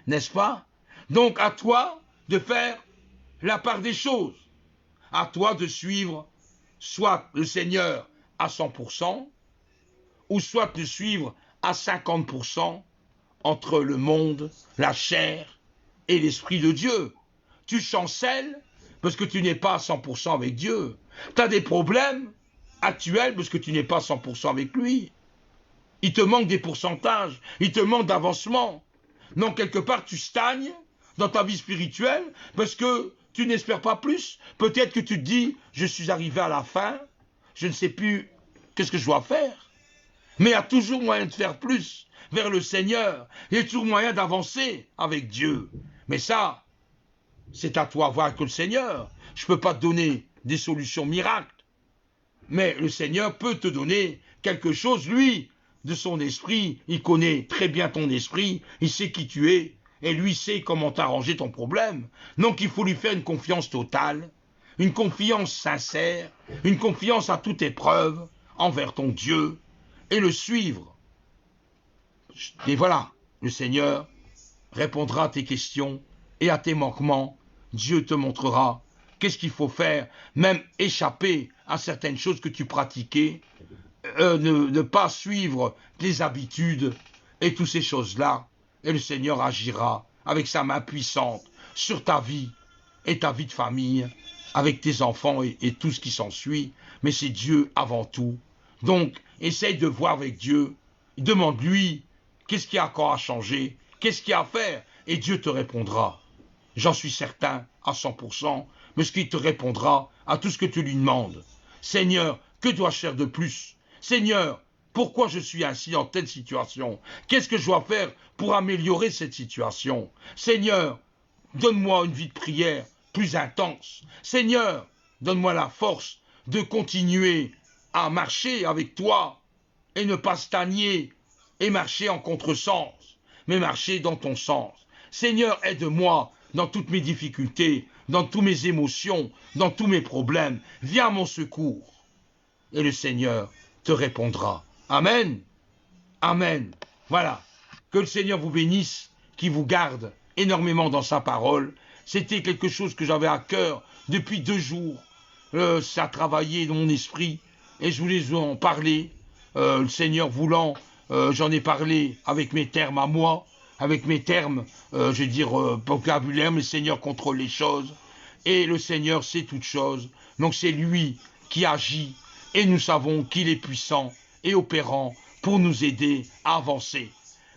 n'est-ce pas? Donc à toi de faire la part des choses. À toi de suivre soit le Seigneur à 100%, ou soit de suivre à 50% entre le monde, la chair et l'Esprit de Dieu. Tu chancelles parce que tu n'es pas à 100% avec Dieu. Tu as des problèmes actuels parce que tu n'es pas à 100% avec lui. Il te manque des pourcentages, il te manque d'avancement. Donc quelque part tu stagnes dans ta vie spirituelle parce que tu n'espères pas plus. Peut-être que tu te dis, je suis arrivé à la fin, je ne sais plus qu'est-ce que je dois faire. Mais il y a toujours moyen de faire plus vers le Seigneur. Il y a toujours moyen d'avancer avec Dieu. Mais ça, c'est à toi de voir avec le Seigneur. Je ne peux pas te donner des solutions miracles. Mais le Seigneur peut te donner quelque chose, lui, de son esprit. Il connaît très bien ton esprit. Il sait qui tu es. Et lui sait comment t'arranger ton problème. Donc il faut lui faire une confiance totale, une confiance sincère, une confiance à toute épreuve envers ton Dieu et le suivre. Et voilà, le Seigneur répondra à tes questions et à tes manquements. Dieu te montrera qu'est-ce qu'il faut faire, même échapper à certaines choses que tu pratiquais, ne pas suivre tes habitudes et toutes ces choses-là. Et le Seigneur agira avec sa main puissante sur ta vie et ta vie de famille, avec tes enfants et tout ce qui s'ensuit. Mais c'est Dieu avant tout. Donc, essaye de voir avec Dieu. Demande-lui qu'est-ce qu'il y a encore à changer, qu'est-ce qu'il y a à faire, et Dieu te répondra. J'en suis certain à 100%, mais ce qu'il te répondra à tout ce que tu lui demandes. Seigneur, que dois-je faire de plus? Seigneur, pourquoi je suis ainsi dans telle situation? Qu'est-ce que je dois faire pour améliorer cette situation? Seigneur, donne-moi une vie de prière plus intense. Seigneur, donne-moi la force de continuer à marcher avec toi et ne pas stagner et marcher en contresens, mais marcher dans ton sens. Seigneur, aide-moi dans toutes mes difficultés, dans toutes mes émotions, dans tous mes problèmes. Viens à mon secours. Et le Seigneur te répondra. Amen. Amen. Voilà. Que le Seigneur vous bénisse, qu'il vous garde énormément dans sa parole. C'était quelque chose que j'avais à cœur depuis 2 jours. Ça a travaillé dans mon esprit et je voulais vous en parler. Le Seigneur voulant, j'en ai parlé avec mes termes à moi, avec mes termes, je veux dire, vocabulaire, mais le Seigneur contrôle les choses. Et le Seigneur sait toutes choses. Donc c'est lui qui agit et nous savons qu'il est puissant et opérant pour nous aider à avancer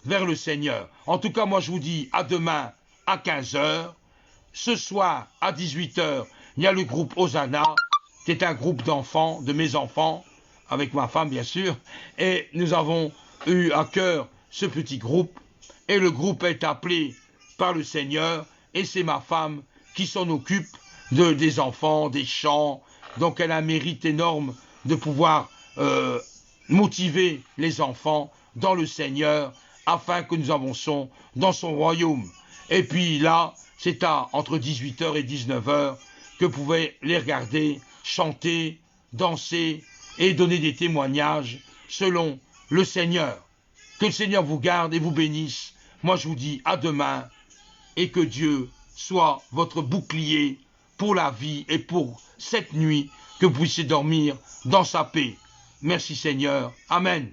vers le Seigneur. En tout cas, moi je vous dis à demain à 15 h. Ce soir à 18 h, il y a le groupe Hosanna, qui est un groupe d'enfants, de mes enfants, avec ma femme bien sûr. Et nous avons eu à cœur ce petit groupe. Et le groupe est appelé par le Seigneur. Et c'est ma femme qui s'en occupe des enfants, des chants. Donc elle a un mérite énorme de pouvoir motiver les enfants dans le Seigneur, afin que nous avancions dans son royaume. Et puis là, c'est entre 18h et 19h que vous pouvez les regarder, chanter, danser et donner des témoignages selon le Seigneur. Que le Seigneur vous garde et vous bénisse. Moi, je vous dis à demain et que Dieu soit votre bouclier pour la vie et pour cette nuit, que vous puissiez dormir dans sa paix. Merci Seigneur. Amen.